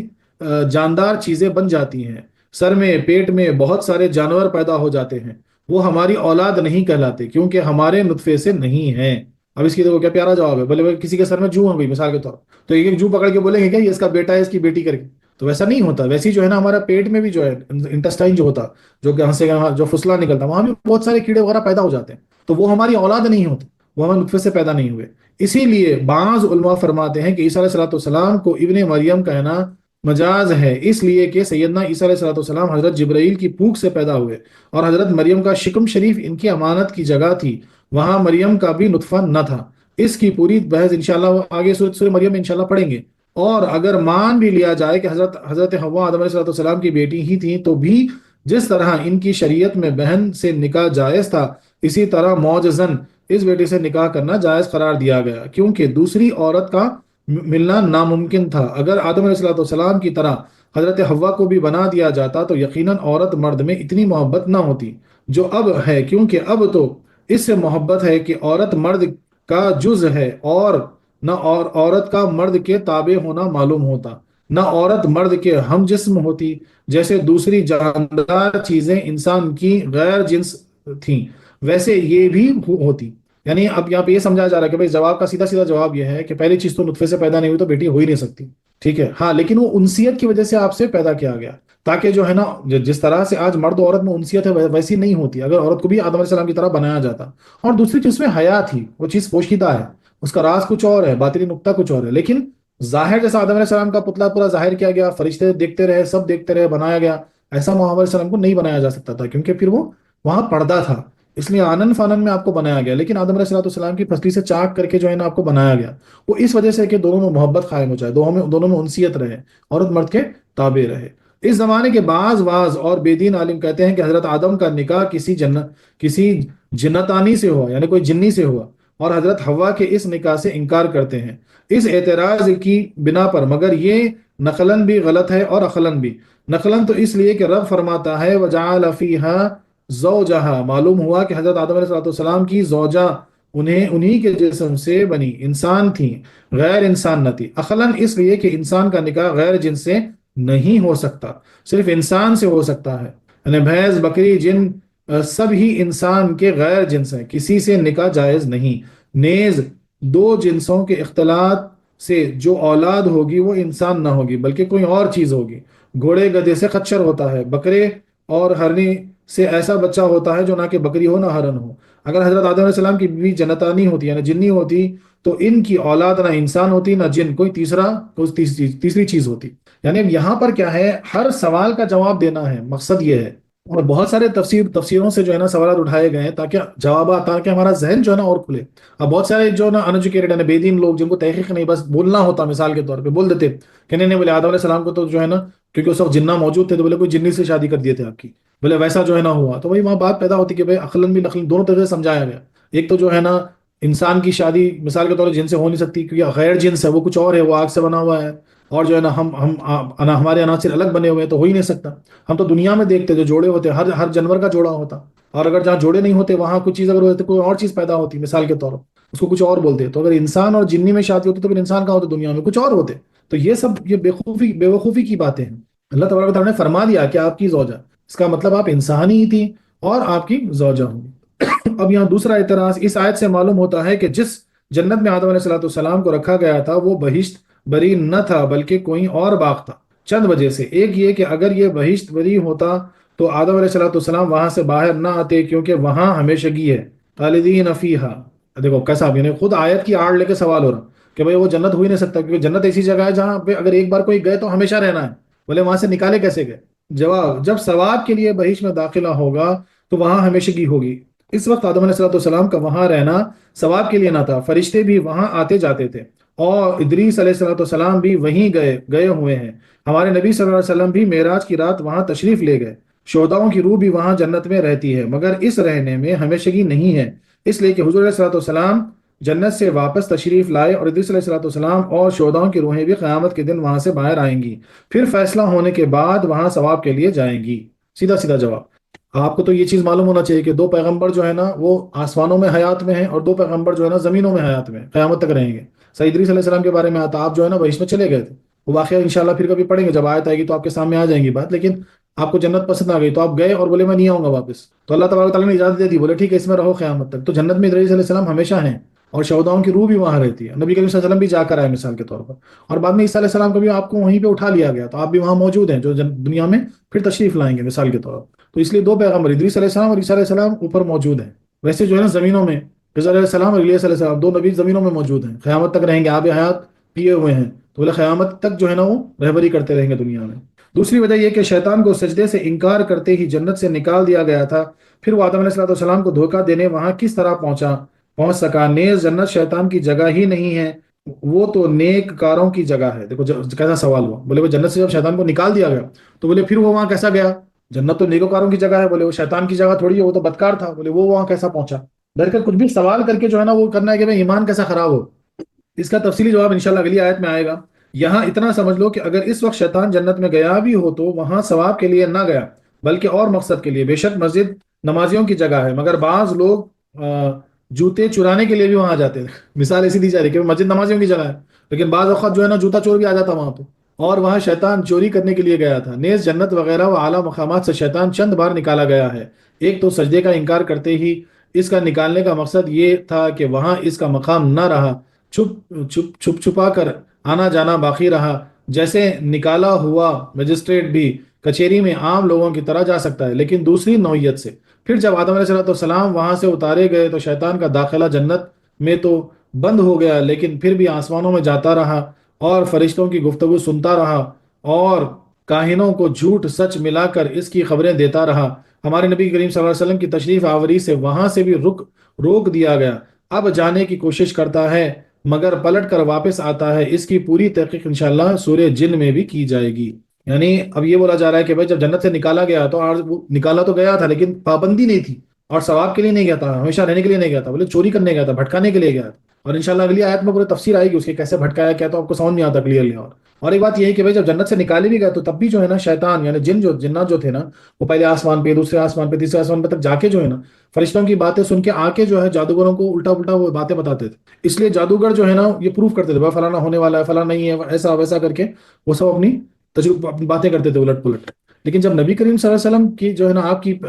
جاندار چیزیں بن جاتی ہیں، سر میں پیٹ میں بہت سارے جانور پیدا ہو جاتے ہیں، وہ ہماری اولاد نہیں کہلاتے کیونکہ ہمارے نطفے سے نہیں ہیں۔ اب اس کی دیکھو کیا پیارا جواب ہے، بولے کسی کے سر میں جو ہو گئی مثال کے طور تو ایک جو پکڑ کے بولیں گے کیا یہ اس کا بیٹا ہے اس کی بیٹی کر کے، تو ویسا نہیں ہوتا۔ ویسے جو ہے نا ہمارا پیٹ میں بھی جو ہے انٹسٹائن جو ہوتا، جو کہاں سے جو فسلا نکلتا، وہاں بھی بہت سارے کیڑے وغیرہ پیدا ہو جاتے ہیں، تو وہ ہماری اولاد نہیں ہوتے، وہ ہمارے نطفے سے پیدا نہیں ہوئے۔ اسی لیے بعض علماء فرماتے ہیں کہ عیسیٰ علیہ السلام کو ابن مریم کہنا مجاز ہے، اس لیے کہ سیدنا عیسیٰ علیہ السلام حضرت جبرائیل کی پھوک سے پیدا ہوئے اور حضرت مریم کا شکم شریف ان کی امانت کی جگہ تھی، وہاں مریم کا بھی نطفہ نہ تھا۔ اس کی پوری بحث انشاءاللہ آگے سورۃ مریم میں انشاءاللہ پڑھیں گے۔ اور اگر مان بھی لیا جائے کہ حضرت حوا آدم علیہ السلام کی بیٹی ہی تھی تو بھی جس طرح ان کی شریعت میں بہن سے نکاح جائز تھا، اسی طرح معجزاً اس بیٹی سے نکاح کرنا جائز قرار دیا گیا، کیونکہ دوسری عورت کا ملنا ناممکن تھا۔ اگر آدم علیہ السلام کی طرح حضرت حوا کو بھی بنا دیا جاتا تو یقیناً عورت مرد میں اتنی محبت نہ ہوتی جو اب ہے، کیونکہ اب تو اس سے محبت ہے کہ عورت مرد کا جز ہے، اور نہ عورت کا مرد کے تابع ہونا معلوم ہوتا، نہ عورت مرد کے ہم جسم ہوتی جیسے دوسری جاندار چیزیں انسان کی غیر جنس تھیں ویسے یہ بھی ہوتی۔ یعنی اب یہاں پہ یہ سمجھا جا رہا ہے کہ بھائی جواب کا سیدھا جواب یہ ہے کہ پہلی چیز تو نطفے سے پیدا نہیں ہوئی تو بیٹی ہو ہی نہیں سکتی، ٹھیک ہے، ہاں، لیکن وہ انسیت کی وجہ سے آپ سے پیدا کیا گیا تاکہ جو ہے نا جس طرح سے آج مرد و عورت میں انسیت ہے ویسی نہیں ہوتی اگر عورت کو بھی آدم علیہ السلام کی طرح بنایا جاتا۔ اور دوسری چیز میں حیا تھی، وہ چیز پوشیدہ ہے، اس کا راز کچھ اور ہے، باطنی نقطہ کچھ اور ہے، لیکن ظاہر جیسا آدم علیہ السلام کا پتلا پورا ظاہر کیا گیا، فرشتے دیکھتے رہے، سب دیکھتے رہے، بنایا گیا، ایسا محمد علیہ السلام کو نہیں بنایا جا سکتا تھا، کیونکہ پھر وہ وہاں پردہ تھا، اس لیے آنن فانن میں آپ کو بنایا گیا، لیکن آدم علیہ السلام کی پسلی سے چاک کر کے جو ہے نا آپ کو بنایا گیا، وہ اس وجہ سے کہ دونوں میں محبت قائم ہو جائے، دونوں میں انسیت رہے، عورت مرد کے تابع رہے۔ اس زمانے کے بعض اور بے دین عالم کہتے ہیں کہ حضرت آدم کا نکاح کسی جنتانی سے ہوا، یعنی کوئی جنی سے ہوا، اور حضرت حوا کے اس نکاح سے انکار کرتے ہیں اس اعتراض کی بنا پر، مگر یہ نقلاً بھی غلط ہے اور عقلاً بھی۔ نقلاً تو اس لیے کہ رب فرماتا ہے وَجَعَلَ فِيهَا زَوْجَهَا، معلوم ہوا کہ حضرت آدم علیہ السلام کی زوجہ انہی کے جسم سے بنی انسان تھی، غیر انسان نہ تھی۔ عقلاً اس لیے کہ انسان کا نکاح غیر جن سے نہیں ہو سکتا، صرف انسان سے ہو سکتا ہے، یعنی بھینس بکری جن سب ہی انسان کے غیر جنس ہیں، کسی سے نکاح جائز نہیں۔ نیز دو جنسوں کے اختلاط سے جو اولاد ہوگی وہ انسان نہ ہوگی بلکہ کوئی اور چیز ہوگی۔ گھوڑے گدھے سے خچر ہوتا ہے، بکرے اور ہرنی سے ایسا بچہ ہوتا ہے جو نہ کہ بکری ہو نہ ہرن ہو۔ اگر حضرت آدم علیہ السلام کی بیوی جنتانی ہوتی یعنی جنی ہوتی تو ان کی اولاد نہ انسان ہوتی نہ جن، کوئی تیسری چیز ہوتی۔ یعنی یہاں پر کیا ہے، ہر سوال کا جواب دینا ہے، مقصد یہ ہے، اور بہت سارے تفسیروں سے جو ہے نا سوالات اٹھائے گئے ہیں تاکہ جوابات، تاکہ ہمارا ذہن جو ہے نا اور کھلے۔ اب بہت سارے جو نا انیجوکیٹڈ یعنی بے دین لوگ، جن کو تحقیق نہیں، بس بولنا ہوتا، مثال کے طور پہ بول دیتے کہ نہیں بولے آدم علیہ السلام کو تو جو ہے نا، کیونکہ اس وقت جنہ موجود تھے، تو بولے کوئی جنی سے شادی کر دیے تھے آپ کی، بولے ویسا جو ہے نا ہوا، تو وہی وہاں بات پیدا ہوتی کہ بھائی عقلاً بھی نقلاً دونوں طرح سے سمجھایا گیا۔ ایک تو جو ہے نا انسان کی شادی مثال کے طور پر جن سے ہو نہیں سکتی، کیونکہ غیر جنس ہے، وہ کچھ اور ہے، وہ آگ سے بنا ہوا ہے، اور جو ہے نا ہمارے عناصر الگ بنے ہوئے ہیں، تو ہو ہی نہیں سکتا۔ ہم تو دنیا میں دیکھتے جو جوڑے ہوتے، ہر جانور کا جوڑا ہوتا، اور اگر جہاں جوڑے نہیں ہوتے وہاں کچھ چیز اگر ہوتی تو کوئی اور چیز پیدا ہوتی، مثال کے طور پر اس کو کچھ اور بولتے۔ تو اگر انسان اور جنی میں شادی ہوتی تو پھر انسان کہاں ہوتے، دنیا میں کچھ اور ہوتے۔ تو یہ سب یہ بے وقوفی کی باتیں ہیں۔ اللہ تبارک و تعالیٰ نے فرما دیا کہ آپ کی زوجہ، اس کا مطلب آپ انسان ہی تھی اور آپ کی زوجہ ہوں۔ اب یہاں دوسرا اعتراض، اس آیت سے معلوم ہوتا ہے کہ جس جنت میں آدم علیہ السلام کو رکھا گیا تھا وہ بہشت بری نہ تھا بلکہ کوئی اور باغ تھا، چند وجہ سے۔ ایک یہ کہ اگر یہ بہشت بری ہوتا تو آدم علیہ السلام وہاں سے باہر نہ آتے، کیونکہ وہاں ہمیشگی ہے، خالدین فیہا۔ دیکھو کیسا، یعنی خود آیت کی آڑ لے کے سوال ہو رہا کہ بھئی وہ جنت ہو ہی نہیں سکتا، کیونکہ جنت ایسی جگہ ہے جہاں پہ اگر ایک بار کوئی گئے تو ہمیشہ رہنا ہے، بولے وہاں سے نکالے کیسے گئے؟ جواب، جب ثواب کے لیے بہشت میں داخلہ ہوگا تو وہاں ہمیشگی ہوگی۔ اس وقت آدم علیہ السلام کا وہاں رہنا ثواب کے لیے نہ تھا، فرشتے بھی وہاں آتے جاتے تھے، اور ادریس علیہ السلام بھی وہیں گئے ہوئے ہیں، ہمارے نبی صلی اللہ علیہ وسلم بھی معراج کی رات وہاں تشریف لے گئے، شہداؤں کی روح بھی وہاں جنت میں رہتی ہے، مگر اس رہنے میں ہمیشگی نہیں ہے، اس لیے کہ حضور علیہ السلام جنت سے واپس تشریف لائے، اور ادریس علیہ السلام اور شہداؤں کی روحیں بھی قیامت کے دن وہاں سے باہر آئیں گی، پھر فیصلہ ہونے کے بعد وہاں ثواب کے لیے جائیں گی۔ سیدھا سیدھا جواب۔ آپ کو تو یہ چیز معلوم ہونا چاہیے کہ دو پیغمبر جو ہے نا وہ آسمانوں میں حیات میں ہیں، اور دو پیغمبر جو ہے نا زمینوں میں حیات میں ہیں، قیامت تک رہیں گے۔ سید ادریس علیہ السلام کے بارے میں آتا، آپ جو ہے نا بہشت میں چلے گئے تھے، وہ واقعہ انشاءاللہ پھر کبھی پڑھیں گے، جب آیت آئے گی تو آپ کے سامنے آ جائیں گی بات، لیکن آپ کو جنت پسند آ گئی تو آپ گئے اور بولے میں نہیں آؤں گا واپس، تو اللہ تبارک و تعالیٰ نے اجازت دے دی، بولے ٹھیک ہے اس میں رہو قیامت تک، تو جنت میں ادریس علیہ السلام ہمیشہ ہیں، اور شہداؤں کی روح بھی وہاں رہتی ہے، نبی کریم صلی اللہ علیہ وسلم بھی جا کر آئے مثال کے طور پر، اور بعد میں عیسیٰ علیہ السلام کو بھی آپ کو وہیں پہ اٹھا لیا گیا، تو آپ بھی وہاں موجود ہیں جو دنیا میں پھر تشریف لائیں گے مثال کے طور پر۔ تو اس لیے دو پیغمبر ادریس علیہ السلام اور عیسیٰ علیہ السلام اوپر موجود ہیں، ویسے جو ہے نا زمینوں میں خضر علیہ السلام اور الیاس علیہ السلام دو نبی زمینوں میں موجود ہیں، قیامت تک رہیں گے، آب حیات پیے ہوئے ہیں، تو بولے قیامت تک جو ہے نا وہ رہبری کرتے رہیں گے دنیا میں۔ دوسری وجہ یہ کہ شیطان کو سجدے سے انکار کرتے ہی جنت سے نکال دیا گیا تھا، پھر وہ آدم علیہ السلام کو دھوکہ دینے وہاں کس طرح پہنچ سکا؟ نیز جنت شیطان کی جگہ ہی نہیں ہے، وہ تو نیک کاروں کی جگہ ہے۔ دیکھو کیسا سوال ہوا، بولے وہ جنت سے جب شیطان کو نکال دیا گیا تو بولے پھر وہ وہاں کیسا گیا؟ جنت تو نیکوکاروں کی جگہ ہے، بولے وہ شیطان کی جگہ تھوڑی ہے، وہ تو بدکار تھا، بولے وہ وہاں کیسا پہنچا؟ در کچھ بھی سوال کر کے جو ہے نا وہ کرنا ہے کہ بھائی ایمان کیسا خراب ہو، اس کا تفصیلی جواب انشاءاللہ اگلی آیت میں آئے گا۔ یہاں اتنا سمجھ لو کہ اگر اس وقت شیطان جنت میں گیا بھی ہو تو وہاں ثواب کے لیے نہ گیا بلکہ اور مقصد کے لیے۔ بے شک مسجد نمازیوں کی جگہ ہے، مگر بعض لوگ جوتے چرانے کے لیے بھی وہاں جاتے ہیں، مثال ایسی دی جا رہی ہے کہ مسجد نمازیوں کی جگہ ہے، لیکن بعض اوقات جو ہے نا جوتا چور بھی آ جاتا وہاں پہ، اور وہاں شیطان چوری کرنے کے لیے گیا تھا۔ نیز جنت وغیرہ و اعلیٰ مقامات سے شیطان چند بار نکالا گیا ہے، ایک تو سجدے کا انکار کرتے ہی اس کا نکالنے کا مقصد یہ تھا کہ وہاں اس کا مقام نہ رہا، چھپا کر آنا جانا باقی رہا، جیسے نکالا ہوا مجسٹریٹ بھی کچہری میں عام لوگوں کی طرح جا سکتا ہے، لیکن دوسری نوعیت سے۔ پھر جب آدم علیہ السلام وہاں سے اتارے گئے تو شیطان کا داخلہ جنت میں تو بند ہو گیا، لیکن پھر بھی آسمانوں میں جاتا رہا، اور فرشتوں کی گفتگو سنتا رہا، اور کاہنوں کو جھوٹ سچ ملا کر اس کی خبریں دیتا رہا۔ ہمارے نبی کریم صلی اللہ علیہ وسلم کی تشریف آوری سے وہاں سے بھی روک دیا گیا۔ اب جانے کی کوشش کرتا ہے مگر پلٹ کر واپس آتا ہے۔ اس کی پوری تحقیق انشاءاللہ سورہ جن میں بھی کی جائے گی۔ یعنی اب یہ بولا جا رہا ہے کہ بھائی جب جنت سے نکالا گیا تو نکالا تو گیا تھا لیکن پابندی نہیں تھی، اور ثواب کے لیے نہیں گیا تھا، ہمیشہ رہنے کے لیے نہیں گیا تھا، بولے چوری کرنے گیا تھا، بھٹکانے کے لیے گیا تھا۔ اور انشاءاللہ اگلی آیت میں پورے تفسیر آئے گی اس کے کیسے بھٹکایا کیا، تو آپ کو سمجھ نہیں آتا کلیئرلی۔ اور ایک بات یہ ہے کہ بھائی جب جنت سے نکالے بھی گئے تو تب بھی جو ہے نا شیطان یعنی جنات جو تھے نا، وہ پہلے آسمان پہ، دوسرے آسمان پہ، تیسرے آسمان پہ تک جا کے جو ہے نا فرشتوں کی باتیں سن کے آ کے جو ہے جادوگروں کو الٹا پلٹا وہ باتیں بتاتے تھے۔ اس لیے جادوگر جو ہے نا یہ پروف کرتے تھے بھائی فلانا ہونے والا ہے، فلانا نہیں ہے، ایسا ویسا کر کے وہ سب اپنی تجربہ اپنی باتیں کرتے تھے الٹ پلٹ۔ لیکن جب نبی کریم صلی اللہ علیہ وسلم کی جو ہے نا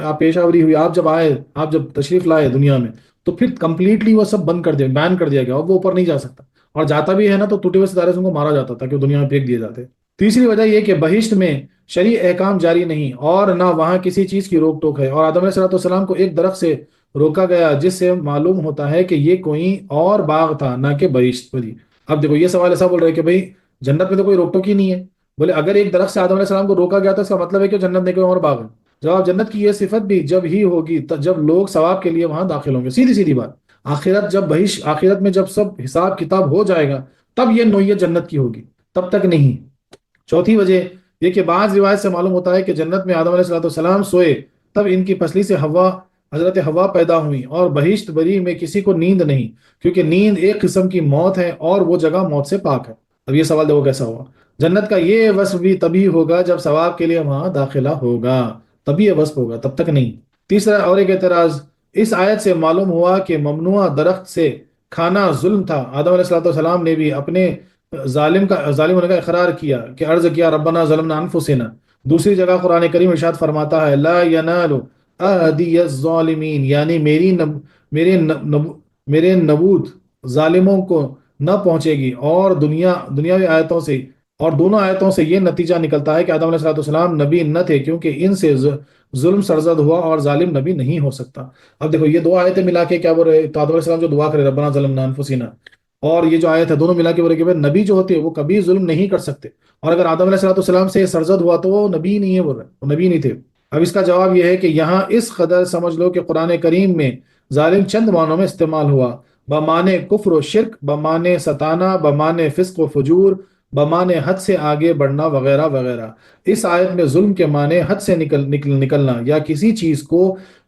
آپ پیش آوری ہوئی، آپ جب آئے، آپ جب تشریف لائے دنیا میں، تو پھر کمپلیٹلی وہ سب بند کر دیا، بین کر دیا گیا، اور وہ اوپر نہیں جا سکتا، اور جاتا بھی ہے نا تو ٹوٹے ہوئے ستارے سے ان کو مارا جاتا تھا کہ وہ دنیا میں پھینک دیے جاتے۔ تیسری وجہ یہ کہ بہشت میں شرعی احکام جاری نہیں، اور نہ وہاں کسی چیز کی روک ٹوک ہے، اور آدم علیہ السلام کو ایک درخت سے روکا گیا جس سے معلوم ہوتا ہے کہ یہ کوئی اور باغ تھا نہ کہ بہشت۔ اب دیکھو یہ سوال ایسا بول رہے کہ بھائی جنت میں تو کوئی روک ٹوک ہی نہیں ہے، بولے اگر ایک درخت سے آدم علیہ السلام کو روکا گیا تو اس کا مطلب ہے کہ جنت میں کوئی اور باغ ہے۔ جواب، جنت کی یہ صفت بھی جب ہی ہوگی جب لوگ ثواب کے لیے وہاں داخل ہوں گے، سیدھی سیدھی بات۔ آخرت میں جب سب حساب کتاب ہو جائے گا تب یہ نوعیت جنت کی ہوگی، تب تک نہیں۔ چوتھی وجہ یہ کہ بعض روایت سے معلوم ہوتا ہے کہ جنت میں آدم علیہ السلام سوئے تب ان کی پسلی سے حضرت ہوا پیدا ہوئی، اور بہشت بری میں کسی کو نیند نہیں، کیونکہ نیند ایک قسم کی موت ہے اور وہ جگہ موت سے پاک ہے۔ اب یہ سوال دیکھو کیسا ہوا، جنت کا یہ وصف بھی تبھی ہوگا جب ثواب کے لیے وہاں داخلہ ہوگا، تبھی یہ وصف ہوگا، تب تک نہیں۔ تیسرا اور ایک اعتراض، اس آیت سے معلوم ہوا کہ ممنوع درخت سے کھانا ظلم تھا۔ آدم علیہ السلام نے بھی اپنے ظالم ہونے کا اقرار کیا کہ عرض کیا ربنا ظلمنا انفسنا۔ دوسری جگہ قرآن کریم ارشاد فرماتا ہے لا ینال عہدی الظالمین، یعنی میرے نبوت ظالموں کو نہ پہنچے گی۔ اور دنیاوی آیتوں سے اور دونوں آیتوں سے یہ نتیجہ نکلتا ہے کہ آدم علیہ السلام نبی نہ تھے، کیونکہ ان سے ظلم سرزد ہوا اور ظالم نبی نہیں ہو سکتا۔ اب دیکھو یہ دو آیتیں ملا کے کیا بول رہے، تو آدم علیہ السلام جو دعا کرے ربنا ظلمنا انفسنا، اور یہ جو آیت ہے دونوں ملا کے بول رہے کہ نبی جو ہوتے ہیں وہ کبھی ظلم نہیں کر سکتے، اور اگر آدم علیہ السلام سے سرزد ہوا تو وہ نبی نہیں ہے، بول رہے وہ نبی نہیں تھے۔ اب اس کا جواب یہ ہے کہ یہاں اس قدر سمجھ لو کہ قرآن کریم میں ظالم چند معنوں میں استعمال ہوا، بمانے کفر و شرک، بمانے ستانا، بمانے فسق و فجور، بمانے حد سے آگے بڑھنا وغیرہ وغیرہ۔ اس آیت میں ظلم کے معنی حد سے نکلنا یا کسی چیز کو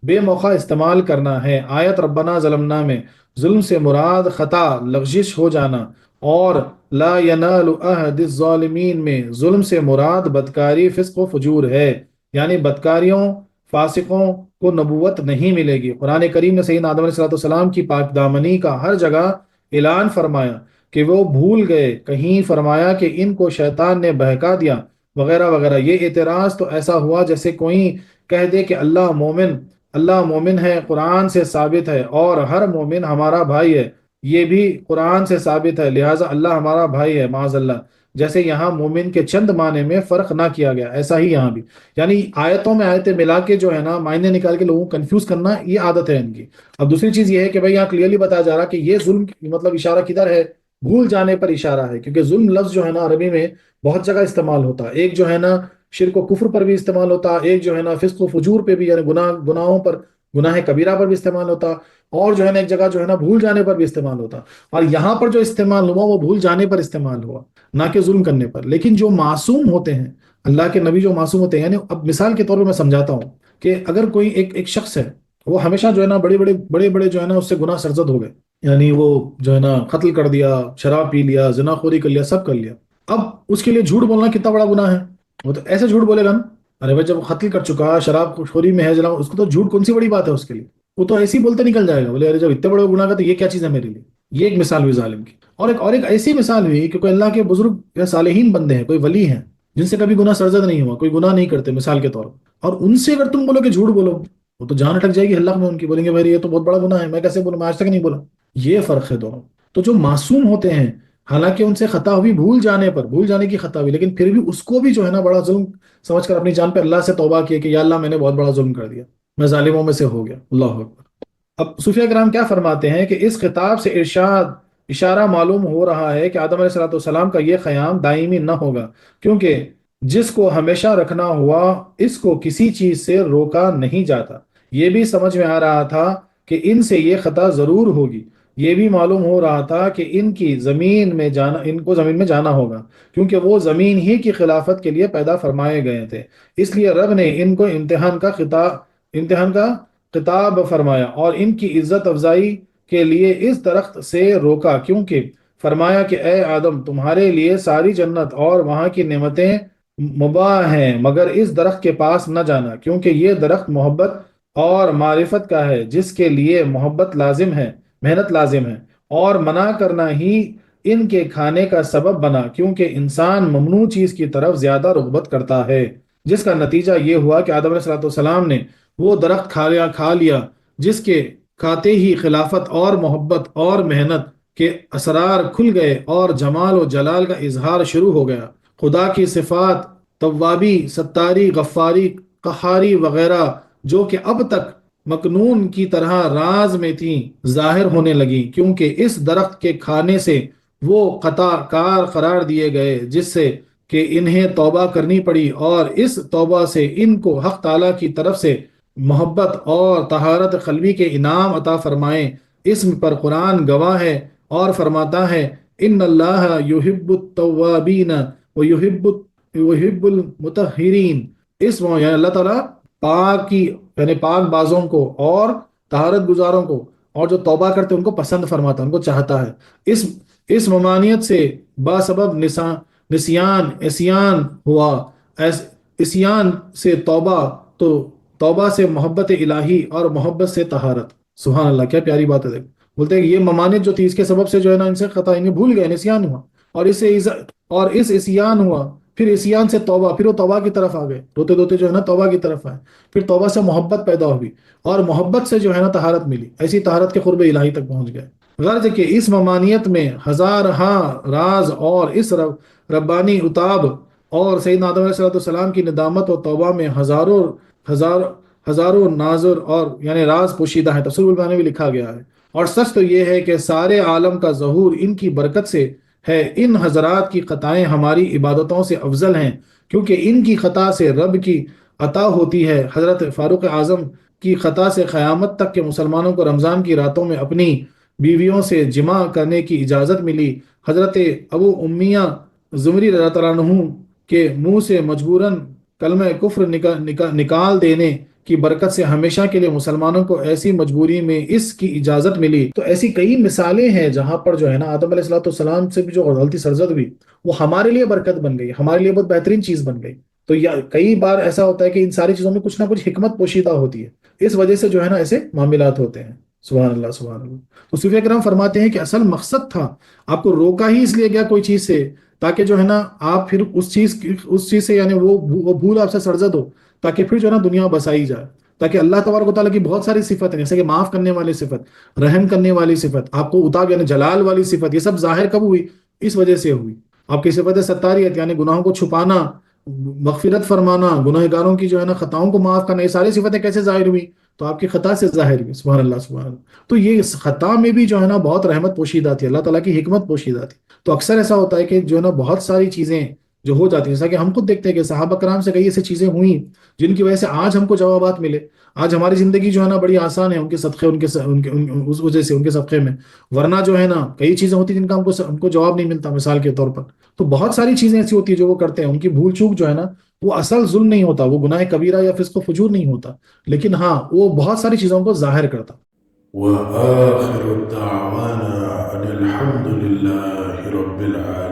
بے موقع استعمال کرنا ہے۔ آیت ربنا ظلمنا میں ظلم سے مراد خطا لغزش ہو جانا، اور لا ینال عہد الظالمین میں ظلم سے مراد بدکاری فسق و فجور ہے، یعنی بدکاریوں فاسقوں کو نبوت نہیں ملے گی۔ قرآن کریم نے سیدنا آدم علیہ السلام کی پاک دامنی کا ہر جگہ اعلان فرمایا کہ وہ بھول گئے، کہیں فرمایا کہ ان کو شیطان نے بہکا دیا وغیرہ وغیرہ۔ یہ اعتراض تو ایسا ہوا جیسے کوئی کہہ دے کہ اللہ مومن ہے، قرآن سے ثابت ہے، اور ہر مومن ہمارا بھائی ہے، یہ بھی قرآن سے ثابت ہے، لہٰذا اللہ ہمارا بھائی ہے، معاذ اللہ۔ جیسے یہاں مومن کے چند معنی میں فرق نہ کیا گیا، ایسا ہی یہاں بھی، یعنی آیتوں میں آیتیں ملا کے جو ہے نا معنی نکال کے لوگوں کو کنفیوز کرنا، یہ عادت ہے ان کی۔ اب دوسری چیز یہ ہے کہ بھائی یہاں کلیئرلی بتایا جا رہا کہ یہ ظلم مطلب اشارہ کدھر ہے، بھول جانے پر اشارہ ہے، کیونکہ ظلم لفظ جو ہے نا عربی میں بہت جگہ استعمال ہوتا ہے۔ ایک جو ہے نا شرک و کفر پر بھی استعمال ہوتا، ایک جو ہے نا فسق و فجور پہ بھی، یعنی گناہوں پر، گناہ کبیرہ پر بھی استعمال ہوتا، اور جو ہے نا ایک جگہ جو ہے نا بھول جانے پر بھی استعمال ہوتا۔ اور یہاں پر جو استعمال ہوا وہ بھول جانے پر استعمال ہوا، نہ کہ ظلم کرنے پر۔ لیکن جو معصوم ہوتے ہیں، اللہ کے نبی جو معصوم ہوتے ہیں، یعنی اب مثال کے طور پہ میں سمجھاتا ہوں کہ اگر کوئی ایک شخص ہے، وہ ہمیشہ جو ہے نا بڑے جو ہے نا اس سے گناہ سرزد ہو گئے، یعنی وہ جو ہے نا قتل کر دیا، شراب پی لیا، زنا خوری کر لیا، سب کر لیا، اب اس کے لیے جھوٹ بولنا کتنا بڑا گناہ ہے؟ وہ تو ایسے جھوٹ بولے گا نا، ارے بھائی جب وہ قتل کر چکا، شراب خوری میں ہے، جنا اس کو تو جھوٹ کون سی بڑی بات ہے اس کے لیے، وہ تو ایسے ہی بولتے نکل جائے گا، بولے ارے جب اتنے بڑے گناہ کا تو یہ کیا چیز ہے میرے لیے۔ یہ ایک مثال ہوئی ظالم کی، اور ایک ایسی مثال ہوئی کہ کوئی اللہ کے بزرگ یا صالحین بندے ہیں، کوئی ولی ہیں جن سے کبھی گناہ سرزد نہیں ہوا، کوئی گناہ نہیں کرتے مثال کے طور پر، اور ان سے اگر تم بولو کہ جھوٹ بولو، وہ تو جان اٹک جائے گی حلق میں ان کی، بولیں گے بھائی یہ تو بہت بڑا گناہ ہے، میں کیسے بولوں، میں آج تک نہیں بولا۔ یہ فرق ہے دونوں۔ تو جو معصوم ہوتے ہیں، حالانکہ ان سے خطا ہوئی، بھول جانے کی خطا ہوئی، لیکن پھر بھی اس کو بھی جو ہے نا بڑا ظلم سمجھ کر اپنی جان پہ اللہ سے توبہ کیا کہ یا اللہ میں نے بہت بڑا ظلم کر دیا، میں ظالموں میں سے ہو گیا۔ اللہ اکبر۔ اب صوفیہ کرام کیا فرماتے ہیں کہ اس خطاب سے ارشاد اشارہ معلوم ہو رہا ہے کہ آدم علیہ السلام کا یہ قیام دائمی نہ ہوگا، کیونکہ جس کو ہمیشہ رکھنا ہوا اس کو کسی چیز سے روکا نہیں جاتا۔ یہ بھی سمجھ میں آ رہا تھا کہ ان سے یہ خطا ضرور ہوگی، یہ بھی معلوم ہو رہا تھا کہ ان کی زمین میں جانا، ان کو زمین میں جانا ہوگا، کیونکہ وہ زمین ہی کی خلافت کے لیے پیدا فرمائے گئے تھے۔ اس لیے رب نے ان کو امتحان کا خطاب فرمایا اور ان کی عزت افزائی کے لیے اس درخت سے روکا، کیونکہ فرمایا کہ اے آدم، تمہارے لیے ساری جنت اور وہاں کی نعمتیں مباح ہیں، مگر اس درخت کے پاس نہ جانا، کیونکہ یہ درخت محبت اور معرفت کا ہے، جس کے لیے محنت لازم ہے، اور منع کرنا ہی ان کے کھانے کا سبب بنا، کیونکہ انسان ممنوع چیز کی طرف زیادہ رغبت کرتا ہے، جس کا نتیجہ یہ ہوا کہ آدم علیہ السلام نے وہ درخت کھا لیا جس کے کھاتے ہی خلافت اور محبت اور محنت کے اسرار کھل گئے اور جمال و جلال کا اظہار شروع ہو گیا۔ خدا کی صفات توابی، ستاری، غفاری، قہاری وغیرہ جو کہ اب تک مکنون کی طرح راز میں تھیں، ظاہر ہونے لگی، کیونکہ اس درخت کے کھانے سے وہ قطع کار قرار دیے گئے، جس سے کہ انہیں توبہ کرنی پڑی، اور اس توبہ سے ان کو حق تعالیٰ کی طرف سے محبت اور طہارت قلبی کے انعام عطا فرمائے۔ اس پر قرآن گواہ ہے اور فرماتا ہے ان اللہ یحب التوابین ویحب المطہرین۔ یعنی اللہ تعالیٰ پاک بازوں کو اور طہارت گزاروں کو اور جو توبہ کرتے ان کو پسند فرماتا ہے، ان کو چاہتا ہے۔ اس ممانعت سے باسبب عصیان ہوا، عصیان سے توبہ، تو توبہ سے محبت الہی اور محبت سے طہارت۔ سبحان اللہ، کیا پیاری بات ہے۔ دیکھ بولتے ہیں کہ یہ ممانعت جو تھی اس کے سبب سے جو ہے نا ان سے خطا، انہیں بھول گئے، نسیان ہوا، اور اس عصیان ہوا، پھر عصیان سے توبہ، پھر وہ توبہ کی طرف آ گئے، روتے روتے جو ہے نا توبہ کی طرف آئے، پھر توبہ سے محبت پیدا ہوئی، اور محبت سے جو ہے نا طہارت ملی، ایسی طہارت کے قرب الہی تک پہنچ گئے۔ غرض کہ اس ممانعت میں ہزارہا راز اور اس ربانی اتاب اور سیدنا آدم علیہ السلام کی ندامت اور توبہ میں ہزاروں ناظر اور یعنی راز پوشیدہ ہیں، تفسیر البانی میں بھی لکھا گیا ہے۔ اور سچ تو یہ ہے کہ سارے عالم کا ظہور ان کی برکت سے ہے۔ ان حضرات کی خطائیں ہماری عبادتوں سے افضل ہیں، کیونکہ ان کی خطا سے رب کی عطا ہوتی ہے۔ حضرت فاروق اعظم کی خطا سے قیامت تک کے مسلمانوں کو رمضان کی راتوں میں اپنی بیویوں سے جمع کرنے کی اجازت ملی۔ حضرت ابو امیہ زمری رضی اللہ عنہ کے منہ سے مجبوراً کلمہ کفر نکال دینے کی برکت سے ہمیشہ کے لیے مسلمانوں کو ایسی مجبوری میں اس کی اجازت ملی۔ تو ایسی کئی مثالیں ہیں جہاں پر جو ہے نا آدم علیہ السلام سے بھی جو غلطی سرزد ہوئی وہ ہمارے لیے برکت بن گئی، ہمارے لیے بہت بہترین چیز بن گئی۔ تو کئی بار ایسا ہوتا ہے کہ ان ساری چیزوں میں کچھ نہ کچھ حکمت پوشیدہ ہوتی ہے، اس وجہ سے جو ہے نا ایسے معاملات ہوتے ہیں۔ سبحان اللہ، سبحان اللہ۔ تو صوفیہ کرام فرماتے ہیں کہ اصل مقصد تھا، آپ کو روکا ہی اس لیے گیا کوئی چیز سے تاکہ جو ہے نا آپ پھر اس چیز سے یعنی وہ بھول آپ سے سرزد ہو، تاکہ پھر جو ہے نا دنیا بسائی جائے، تاکہ اللہ تبارک و تعالیٰ کی بہت ساری صفت ہیں، جیسے کہ معاف کرنے والی صفت، رحم کرنے والی صفت، آپ کو عطا یعنی جلال والی صفت، یہ سب ظاہر کب ہوئی؟ اس وجہ سے ہوئی۔ آپ کی صفت ستاریت یعنی گناہوں کو چھپانا، مغفرت فرمانا، گناہ گاروں کی جو ہے نا خطاؤں کو معاف کرنا، یہ ساری صفتیں کیسے ظاہر ہوئی؟ تو آپ کی خطا سے ظاہر ہوئی۔ سبحان اللہ، سبحان اللہ۔ تو یہ خطا میں بھی جو ہے نا بہت رحمت پوشیدہ تھی، اللہ تعالیٰ کی حکمت پوشیدہ تھی۔ تو اکثر ایسا ہوتا ہے کہ جو ہے نا بہت ساری چیزیں جو ہو جاتی ہیں، جیسا کہ ہم خود دیکھتے ہیں کہ صحابہ کرام سے کئی ایسی چیزیں ہوئیں جن کی وجہ سے آج ہم کو جوابات ملے، آج ہماری زندگی جو ہے نا بڑی آسان ہے ان کے صدقے، اس وجہ سے، ان کے صدقے میں، ورنہ جو ہے نا کئی چیزیں ہوتی جن کا ہم کو جواب نہیں ملتا، مثال کے طور پر۔ تو بہت ساری چیزیں ایسی ہوتی ہیں جو وہ کرتے ہیں، ان کی بھول چوک جو ہے نا وہ اصل ظلم نہیں ہوتا، وہ گناہ کبیرہ یا فسق و فجور نہیں ہوتا، لیکن ہاں وہ بہت ساری چیزوں کو ظاہر کرتا۔ وآخر دعوانا أن الحمد لله رب العالمين.